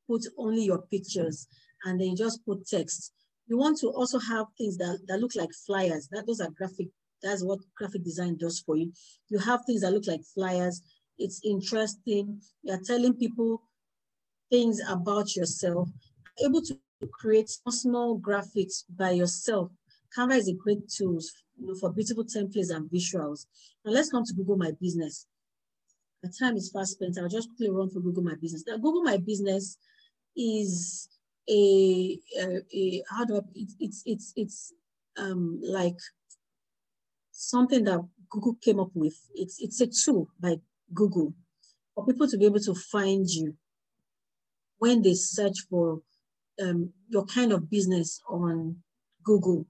put only your pictures and then you just put text. You want to also have things that look like flyers. Those are graphic. That's what graphic design does for you. You have things that look like flyers. It's interesting. You're telling people things about yourself. You're able to create small graphics by yourself. Canva is a great tool for beautiful templates and visuals. Now let's come to Google My Business. The time is fast spent. I'll just quickly run through Google My Business. Now, Google My Business is like something that Google came up with. It's a tool by Google for people to be able to find you when they search for your kind of business on Google.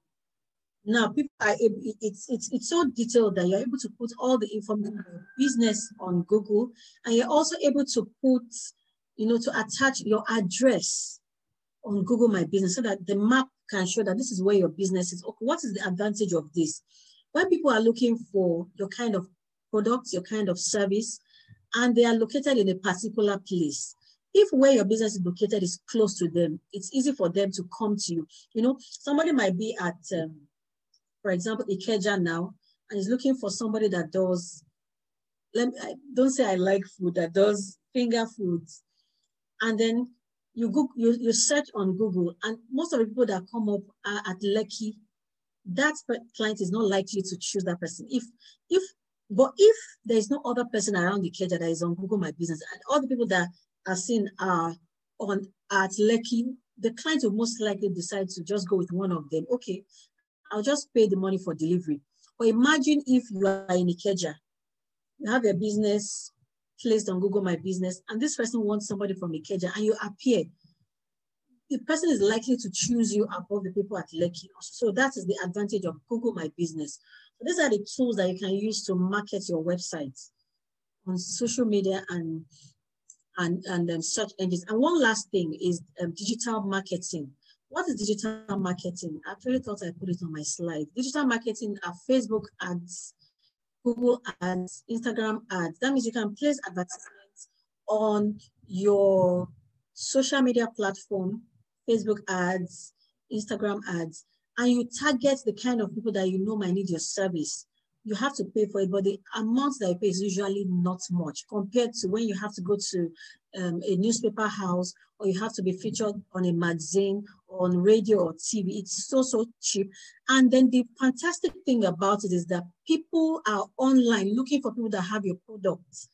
Now, people are able, it's so detailed that you're able to put all the information of your business on Google, and you're also able to put, to attach your address on Google My Business so that the map can show that this is where your business is. Okay, what is the advantage of this? When people are looking for your kind of product, your kind of service, and they are located in a particular place, if where your business is located is close to them, it's easy for them to come to you. Somebody might be at, for example, Ikeja now, and is looking for somebody that does, don't say I like food, that does finger foods. And then you search on Google, and most of the people that come up are at Lekki. That client is not likely to choose that person. But if there is no other person around the Ikeja that is on Google My Business, and all the people that are seen are at Lekki, the client will most likely decide to just go with one of them. Okay, I'll just pay the money for delivery. But imagine if you are in Ikeja, you have a business placed on Google My Business, and this person wants somebody from Ikeja, and you appear. The person is likely to choose you above the people at Lekki. So that is the advantage of Google My Business. So these are the tools that you can use to market your website on social media and search engines. And one last thing is digital marketing. What is digital marketing? I actually thought I put it on my slide. Digital marketing are Facebook ads, Google ads, Instagram ads. That means you can place advertisements on your social media platform, Facebook ads, Instagram ads, and you target the kind of people that you know might need your service. You have to pay for it, but the amount that you pay is usually not much compared to when you have to go to a newspaper house, or you have to be featured on a magazine, or on radio or TV. It's so cheap. And then the fantastic thing about it is that people are online looking for people that have your products.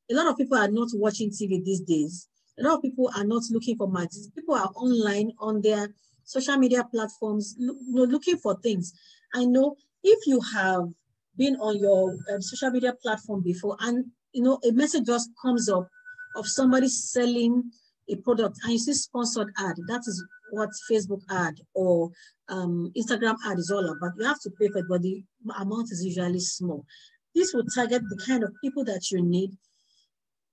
A lot of people are not watching TV these days. A lot of people are not looking for magazines. People are online on their social media platforms looking for things. I know if you have been on your social media platform before, and a message just comes up of somebody selling a product, and you see sponsored ad, that is what Facebook ad or Instagram ad is all about. You have to pay for it, but the amount is usually small. This will target the kind of people that you need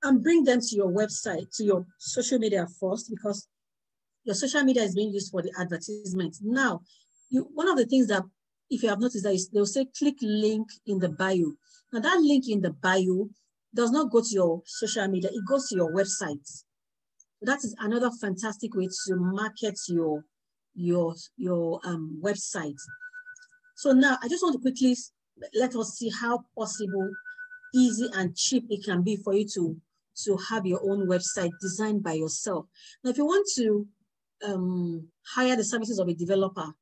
and bring them to your website, to your social media first, because your social media is being used for the advertisement. Now, one of the things that, if you have noticed, that they'll say click link in the bio. Now that link in the bio does not go to your social media, it goes to your website. That is another fantastic way to market your website. So now I just want to quickly let us see how possible, easy and cheap it can be for you to have your own website designed by yourself. Now, if you want to hire the services of a developer,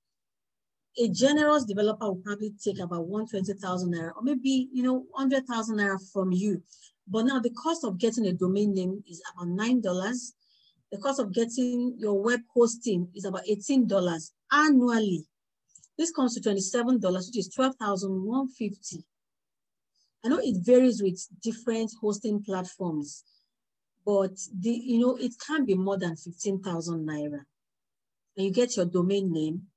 a generous developer will probably take about 120,000 naira, or maybe 100,000 naira from you. But now the cost of getting a domain name is about $9. The cost of getting your web hosting is about $18 annually. This comes to $27, which is $12,150. I know it varies with different hosting platforms, but it can be more than 15,000 naira. And you get your domain name,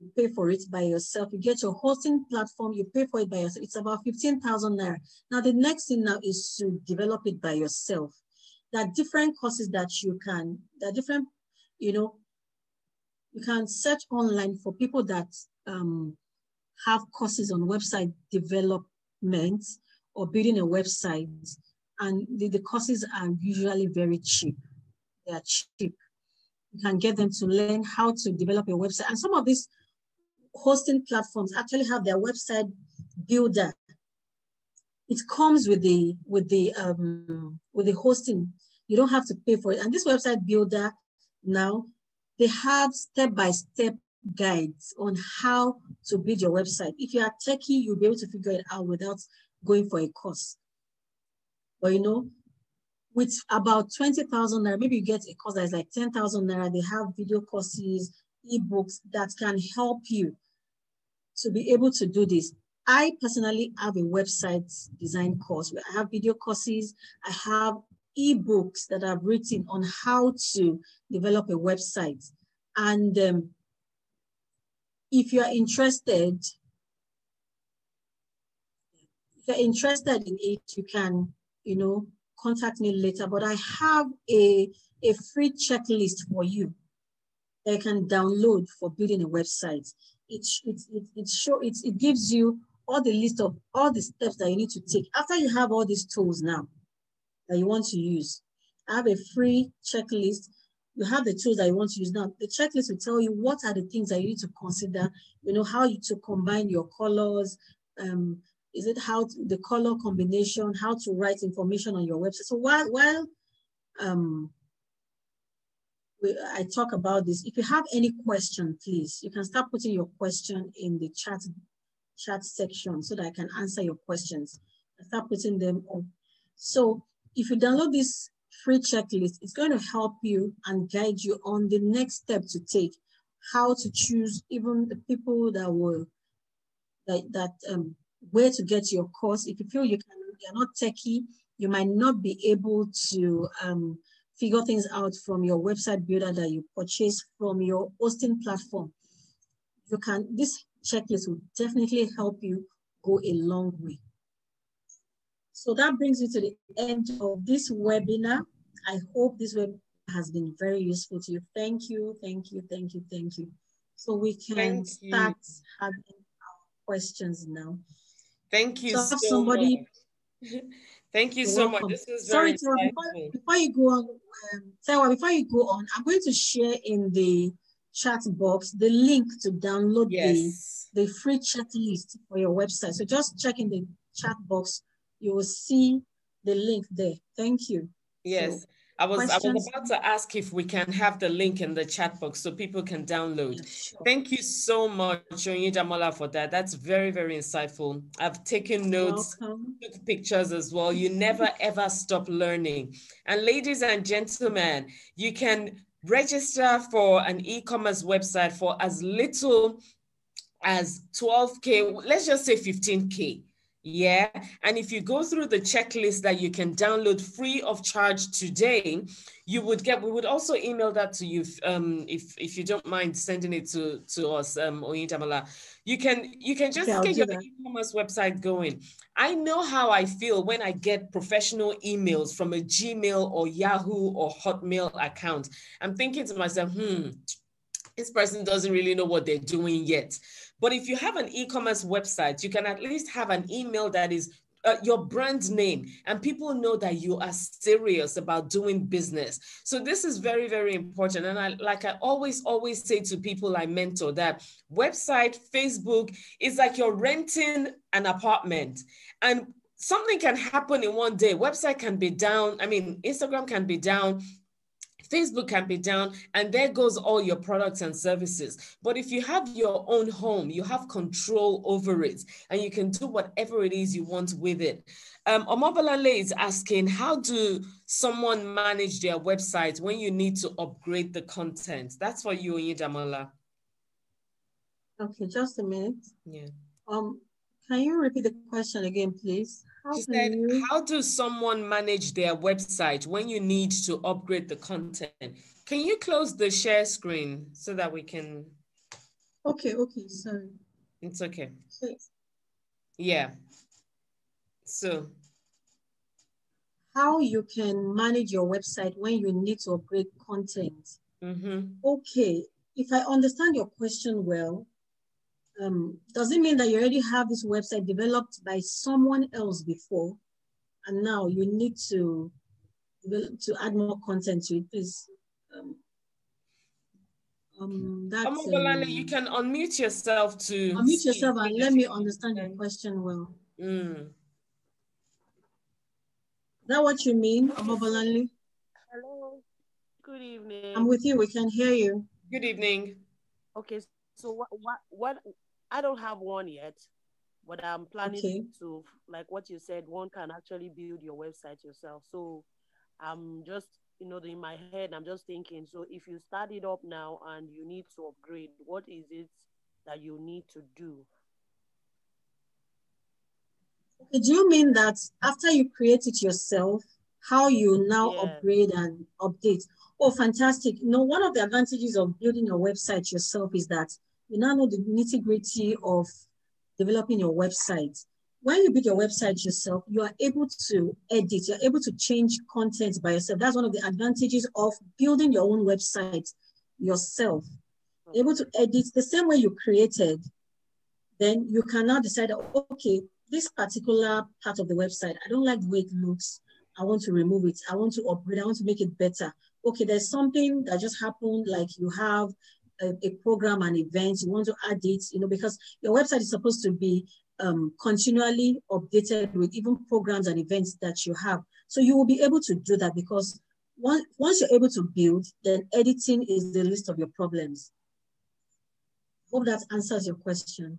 you pay for it by yourself. You get your hosting platform, you pay for it by yourself. It's about 15,000 naira. Now, the next thing now is to develop it by yourself. There are different courses that you can, you can search online for people that have courses on website development or building a website. And the courses are usually very cheap. They are cheap. You can get them to learn how to develop a website. And some of these hosting platforms actually have their website builder. It comes with the hosting. You don't have to pay for it. And this website builder now, they have step-by-step guides on how to build your website. If you are techie, you'll be able to figure it out without going for a course. But with about 20,000 naira, maybe you get a course that is like 10,000 naira. They have video courses, ebooks that can help you to be able to do this. I personally have a website design course where I have video courses. I have ebooks that I've written on how to develop a website. And if you're interested in it, you can, contact me later. But I have a free checklist for you that you can download for building a website. It gives you all the list of all the steps that you need to take after you have all these tools now that you want to use. I have a free checklist. You have the tools that you want to use now. The checklist will tell you what are the things that you need to consider, how to combine your colors, is it the color combination, how to write information on your website. So while I talk about this, if you have any question, please, you can start putting your question in the chat section so that I can answer your questions. I start putting them on. So if you download this free checklist, it's going to help you and guide you on the next step to take, how to choose even the people that will where to get your course. If you feel you're not techie, you might not be able to figure things out from your website builder that you purchase from your hosting platform. This checklist will definitely help you go a long way. So that brings you to the end of this webinar. I hope this webinar has been very useful to you. Thank you, thank you, thank you, thank you. So we can start having our questions now. Thank you so much. Thank you so much. This is very insightful. Before you go on, Tewa, before you go on, I'm going to share in the chat box the link to download the free checklist for your website. So just check in the chat box. You will see the link there. Thank you. Yes. So, I was about to ask if we can have the link in the chat box so people can download. Yes, sure. Thank you so much, Oyindamola, for that. That's very, very insightful. I've taken notes, took pictures as well. You never, ever stop learning. And ladies and gentlemen, you can register for an e-commerce website for as little as 12K, let's just say 15K. Yeah, and if you go through the checklist that you can download free of charge today, we would also email that to you if you don't mind sending it to us, Oyindamola. You can just get your e-commerce website going. I know how I feel when I get professional emails from a Gmail or Yahoo or Hotmail account. I'm thinking to myself, this person doesn't really know what they're doing yet. But if you have an e-commerce website, you can at least have an email that is your brand name, and people know that you are serious about doing business. So this is very, very important. And I always say to people I mentor, that website, Facebook is like you're renting an apartment, and something can happen in one day. Website can be down. I mean, Instagram can be down. Facebook can be down, and there goes all your products and services. But if you have your own home, you have control over it, and you can do whatever it is you want with it. Omobolale is asking, how do someone manage their website when you need to upgrade the content? That's for you, Oyindamola. Okay, just a minute. Yeah. Can you repeat the question again, please? She said, how does someone manage their website when you need to upgrade the content? Can you close the share screen so that we can? Okay, sorry. It's okay. Yeah. So. How you can manage your website when you need to upgrade content. Okay, if I understand your question well, does it mean that you already have this website developed by someone else before, and now you need to add more content to it? Please. You can unmute yourself to unmute yourself and let me understand your question well. Is that what you mean, Omobolale? Hello. Good evening. I'm with you. We can hear you. Good evening. Okay. So what I don't have one yet, but I'm planning to, like what you said, one can actually build your website yourself. So I'm just, in my head, I'm just thinking, so if you start it up now and you need to upgrade, what is it that you need to do? Okay, do you mean that after you create it yourself, how you now upgrade and update? Oh, fantastic. One of the advantages of building your website yourself is that you now know the nitty-gritty of developing your website. When you build your website yourself, you are able to edit, you're able to change content by yourself. That's one of the advantages of building your own website yourself. You're able to edit the same way you created. Then you can now decide, okay, this particular part of the website, I don't like the way it looks. I want to remove it. I want to upgrade. I want to make it better. Okay, there's something that just happened, like you have a program, an event, you want to add it, because your website is supposed to be continually updated with even programs and events that you have. So you will be able to do that, because once you're able to build, then editing is the least of your problems. Hope that answers your question.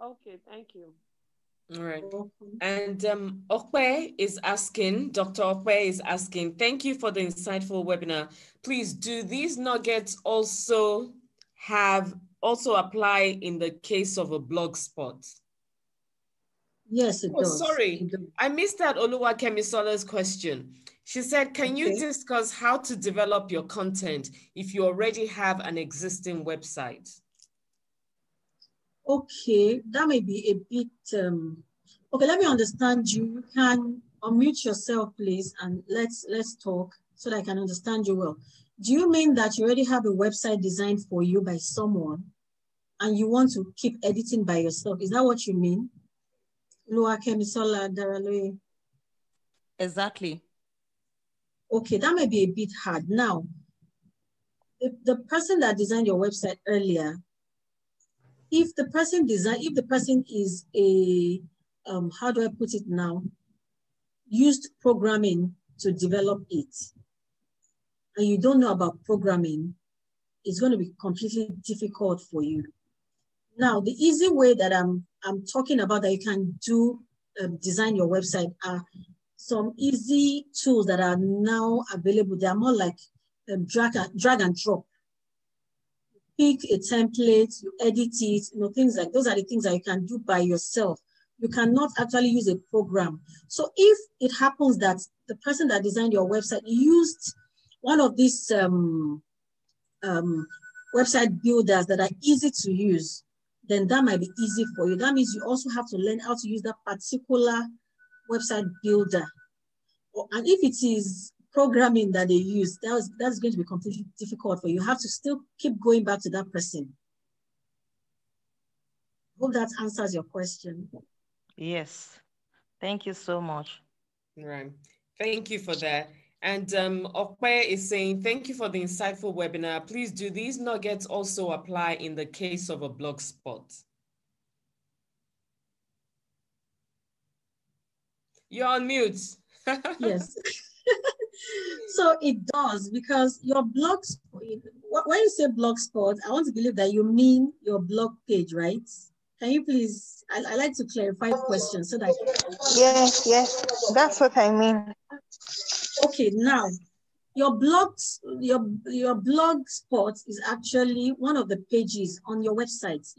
Okay, thank you. All right. And Okwe is asking, Dr. Okwe is asking, thank you for the insightful webinar. Please, do these nuggets also apply in the case of a blog spot? Yes, it does. Sorry, it does. I missed that Oluwakemisola's question. She said, can you discuss how to develop your content if you already have an existing website? Okay, that may be a bit, okay, let me understand you. You can unmute yourself, please, and let's talk so that I can understand you well. Do you mean that you already have a website designed for you by someone and you want to keep editing by yourself? Is that what you mean? Oluwakemisola Daraloye. Exactly. Okay, that may be a bit hard. Now, the person that designed your website earlier, if the person is a, how do I put it now, used programming to develop it, and you don't know about programming, it's going to be completely difficult for you. Now, the easy way that I'm talking about that you can do design your website are some easy tools that are now available. They are more like drag and drop. Pick a template, you edit it, things like those are the things that you can do by yourself. You cannot actually use a program. So if it happens that the person that designed your website used one of these website builders that are easy to use, then that might be easy for you. That means you also have to learn how to use that particular website builder. And if it is programming that they use, that's going to be completely difficult for you. You have to still keep going back to that person. Hope that answers your question. Yes. Thank you so much. Right. Thank you for that. And Okwe is saying, thank you for the insightful webinar. Please do these nuggets also apply in the case of a blog spot? You're on mute. Yes. So it does, because your blogs, when you say blogspot, I want to believe that you mean your blog page, right? Can you please, I like to clarify questions so that. Yes, that's what I mean. Okay, now your blogs, your blog spot is actually one of the pages on your website.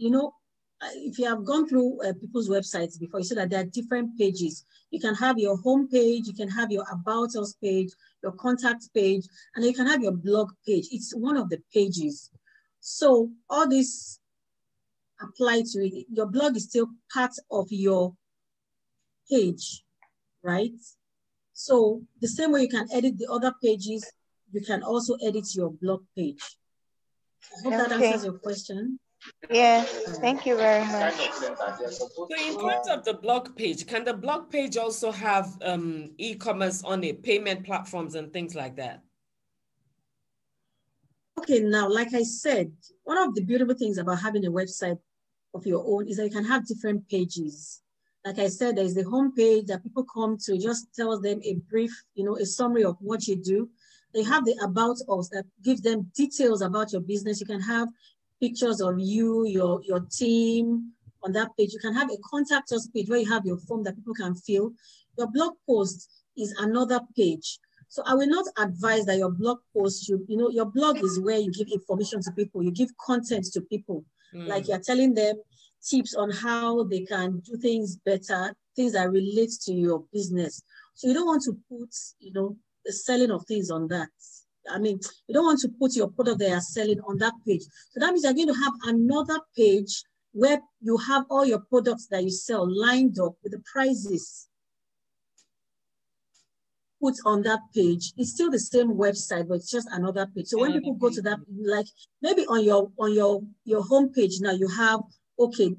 If you have gone through people's websites before, you see that there are different pages. You can have your home page, you can have your about us page, your contact page, and you can have your blog page. It's one of the pages. So all this apply to it. Your blog is still part of your page, right? So the same way you can edit the other pages, you can also edit your blog page. I hope that answers your question. Yes, thank you very much. So in terms of the blog page, can the blog page also have e-commerce on it, payment platforms and things like that? Okay, now, like I said, one of the beautiful things about having a website of your own is that you can have different pages. Like I said, there's the home page that people come to, just tells them a brief, a summary of what you do. They have the about us that gives them details about your business. You can have pictures of you, your team on that page. You can have a contact us page where you have your form that people can fill. Your blog post is another page. So I will not advise that your blog post should, your blog is where you give information to people, you give content to people. Like you're telling them tips on how they can do things better, things that relate to your business. So you don't want to put, the selling of things on that. I mean, you don't want to put your product they are selling on that page. So that means you're going to have another page where you have all your products that you sell lined up with the prices put on that page. It's still the same website, but it's just another page. So when people go to that, like maybe on your home page now, you have, okay,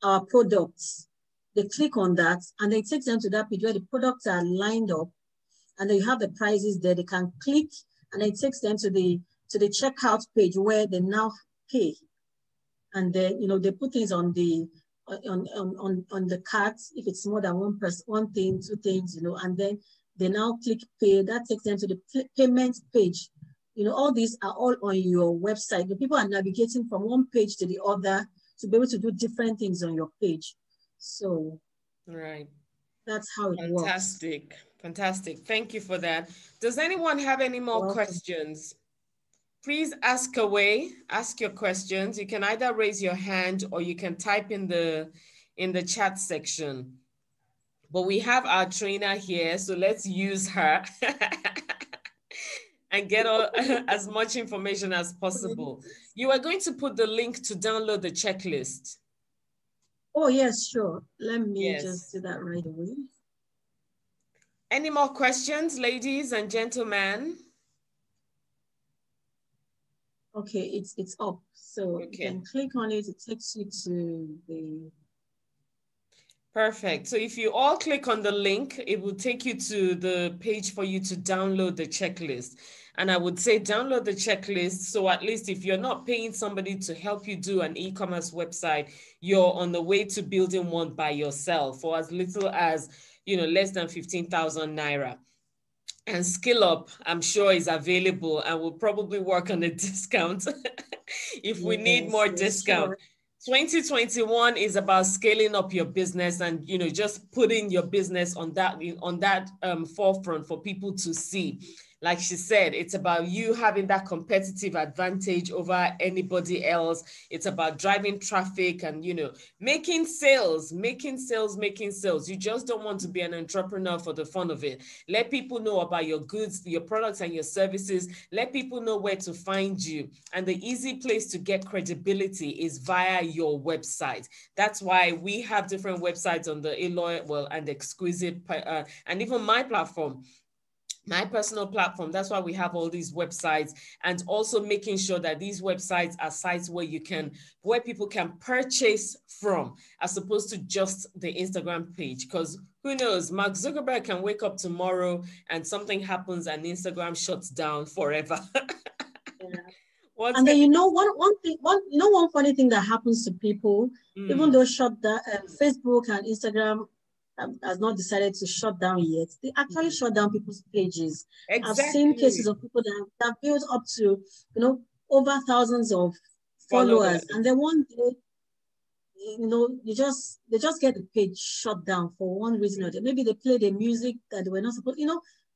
our products. They click on that and then it takes them to that page where the products are lined up, and then you have the prices there. They can click and it takes them to the checkout page where they now pay. And then, they put things on the on the carts if it's more than one thing, two things, and then they now click pay. That takes them to the payment page. All these are all on your website. The people are navigating from one page to the other to be able to do different things on your page. So right, that's how it works. Fantastic. Thank you for that. Does anyone have any more questions? Please ask away. Ask your questions. You can either raise your hand or you can type in the chat section. But we have our trainer here, so let's use her and get as much information as possible. You are going to put the link to download the checklist. Oh, yes, sure. Let me just do that right away. Any more questions, ladies and gentlemen? Okay, it's up. So you can click on it. It takes you to the... Perfect. So if you all click on the link, it will take you to the page for you to download the checklist. And I would say download the checklist. So at least if you're not paying somebody to help you do an e-commerce website, you're on the way to building one by yourself for as little as, less than 15,000 Naira. And Skill Up, I'm sure, is available and will probably work on a discount if we need more discount. Sure. 2021 is about scaling up your business and, just putting your business on that forefront for people to see. Like she said, it's about you having that competitive advantage over anybody else. It's about driving traffic and, making sales. You just don't want to be an entrepreneur for the fun of it. Let people know about your goods, your products and your services. Let people know where to find you. And the easy place to get credibility is via your website. That's why we have different websites on the Eloy, and Exquisite, and even my platform. My personal platform. That's why we have all these websites, and also making sure that these websites are sites where people can purchase from, as opposed to just the Instagram page. Because who knows, Mark Zuckerberg can wake up tomorrow and something happens and Instagram shuts down forever. And then one funny thing that happens to people, even though Facebook and Instagram has not decided to shut down yet, they actually shut down people's pages. Exactly. I've seen cases of people that have built up to, over thousands of followers. And then one day, they just get the page shut down for one reason or the other. Maybe they play the music that they were not supposed,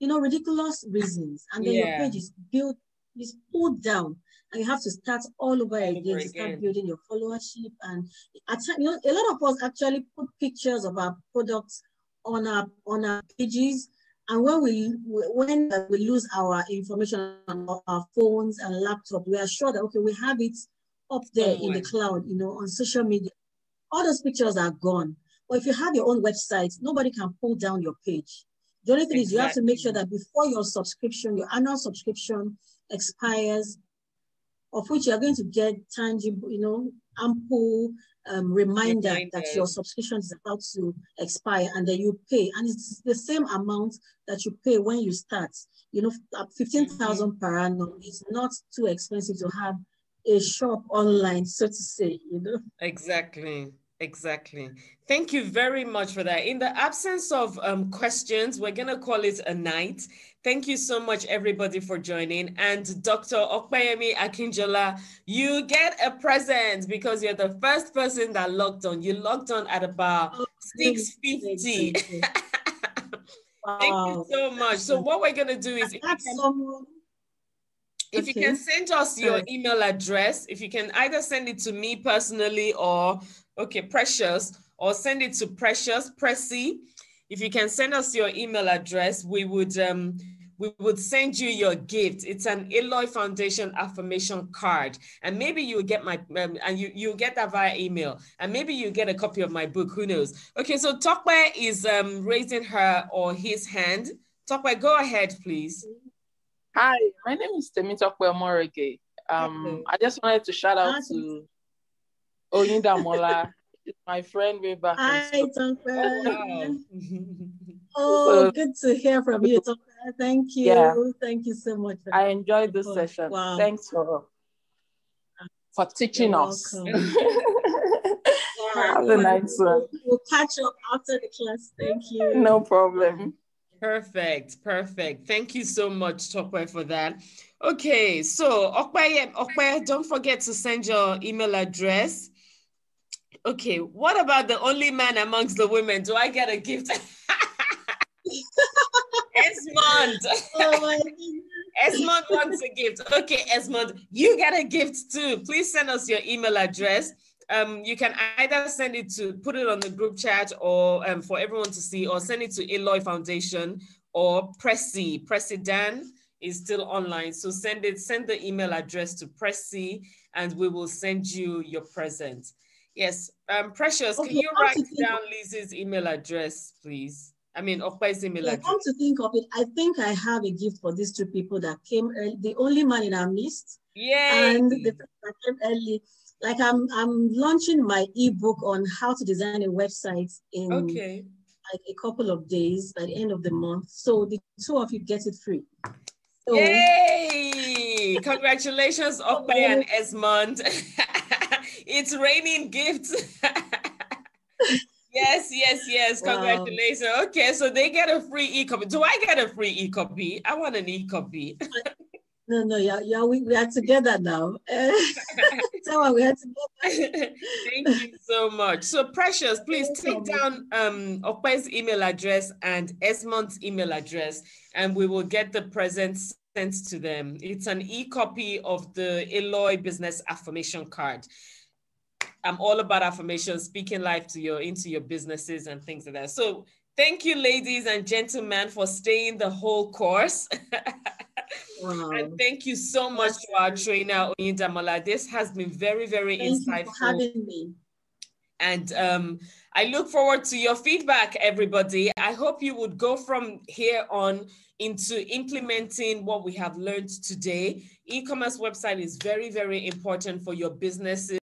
ridiculous reasons. And then your page is pulled down. And you have to start all over again to start building your followership. And a lot of us actually put pictures of our products on our pages. And when we lose our information on our phones and laptops, we are sure that we have it up there in the cloud, on social media. All those pictures are gone. But if you have your own website, nobody can pull down your page. The only thing is you have to make sure that before your annual subscription expires, of which you're going to get tangible, ample reminder that your subscription is about to expire, and then you pay. And it's the same amount that you pay when you start. 15,000 per annum is not too expensive to have a shop online, so to say, Exactly. Thank you very much for that. In the absence of questions, we're going to call it a night. Thank you so much, everybody, for joining. And Dr. Okpeyemi Akinjola, you get a present because you're the first person that logged on. You logged on at about 6:50. Wow. Thank you so much. So what we're going to do is, if you can send us your email address, if you can either send it to me personally or, Precious, or send it to Pressy. If you can send us your email address, we would send you your gift. It's an Eloy Foundation affirmation card. And maybe you'll get and you'll get that via email. And maybe you get a copy of my book, who knows? Okay, so Tokwe is raising her or his hand. Tokwe, go ahead, please. Hi, my name is Temitope Omorege. I just wanted to shout out to Oyinda Mola, my friend way back. Hi, Tokwe. Oh, good to hear from you, Tokwe. Thank you. Yeah. Thank you so much. I enjoyed this session. Wow. Thanks for teaching us. Have a nice one. We'll catch up after the class. Thank you. No problem. Perfect. Thank you so much, Tokwe, for that. Okay, so Okwe, don't forget to send your email address. Okay, what about the only man amongst the women? Do I get a gift? Esmond. Oh my goodness. Esmond wants a gift. Okay, Esmond, you get a gift too. Please send us your email address You can either send it to, put it on the group chat or for everyone to see, or send it to Eloy Foundation or Pressy. Pressy Dan is still online. So send the email address to Pressy and we will send you your present. Yes, Precious, okay, can you write down Lizzie's email address, please? I mean, Okpe's email address. Come to think of it, I think I have a gift for these two people that came early, the only man in our midst. Yay! And the person that came early. Like I'm launching my ebook on how to design a website in like a couple of days by the end of the month. So the two of you get it free. So, yay! Congratulations, Okpe and Esmond. It's raining gifts. Yes. Wow. Congratulations. Okay, so they get a free e-copy. Do I get a free e-copy? I want an e-copy. No, yeah, we are together now. So we are together. Thank you so much. So Precious, please take down Okpe's email address and Esmond's email address, and we will get the presents sent to them. It's an e-copy of the Eloy Business Affirmation Card. I'm all about affirmation, speaking life to into your businesses and things like that. So thank you, ladies and gentlemen, for staying the whole course. Wow. And thank you so much to our trainer, Oyin Damola. This has been very, very insightful. Thank you for having me. And I look forward to your feedback, everybody. I hope you would go from here on into implementing what we have learned today. E-commerce website is very, very important for your businesses.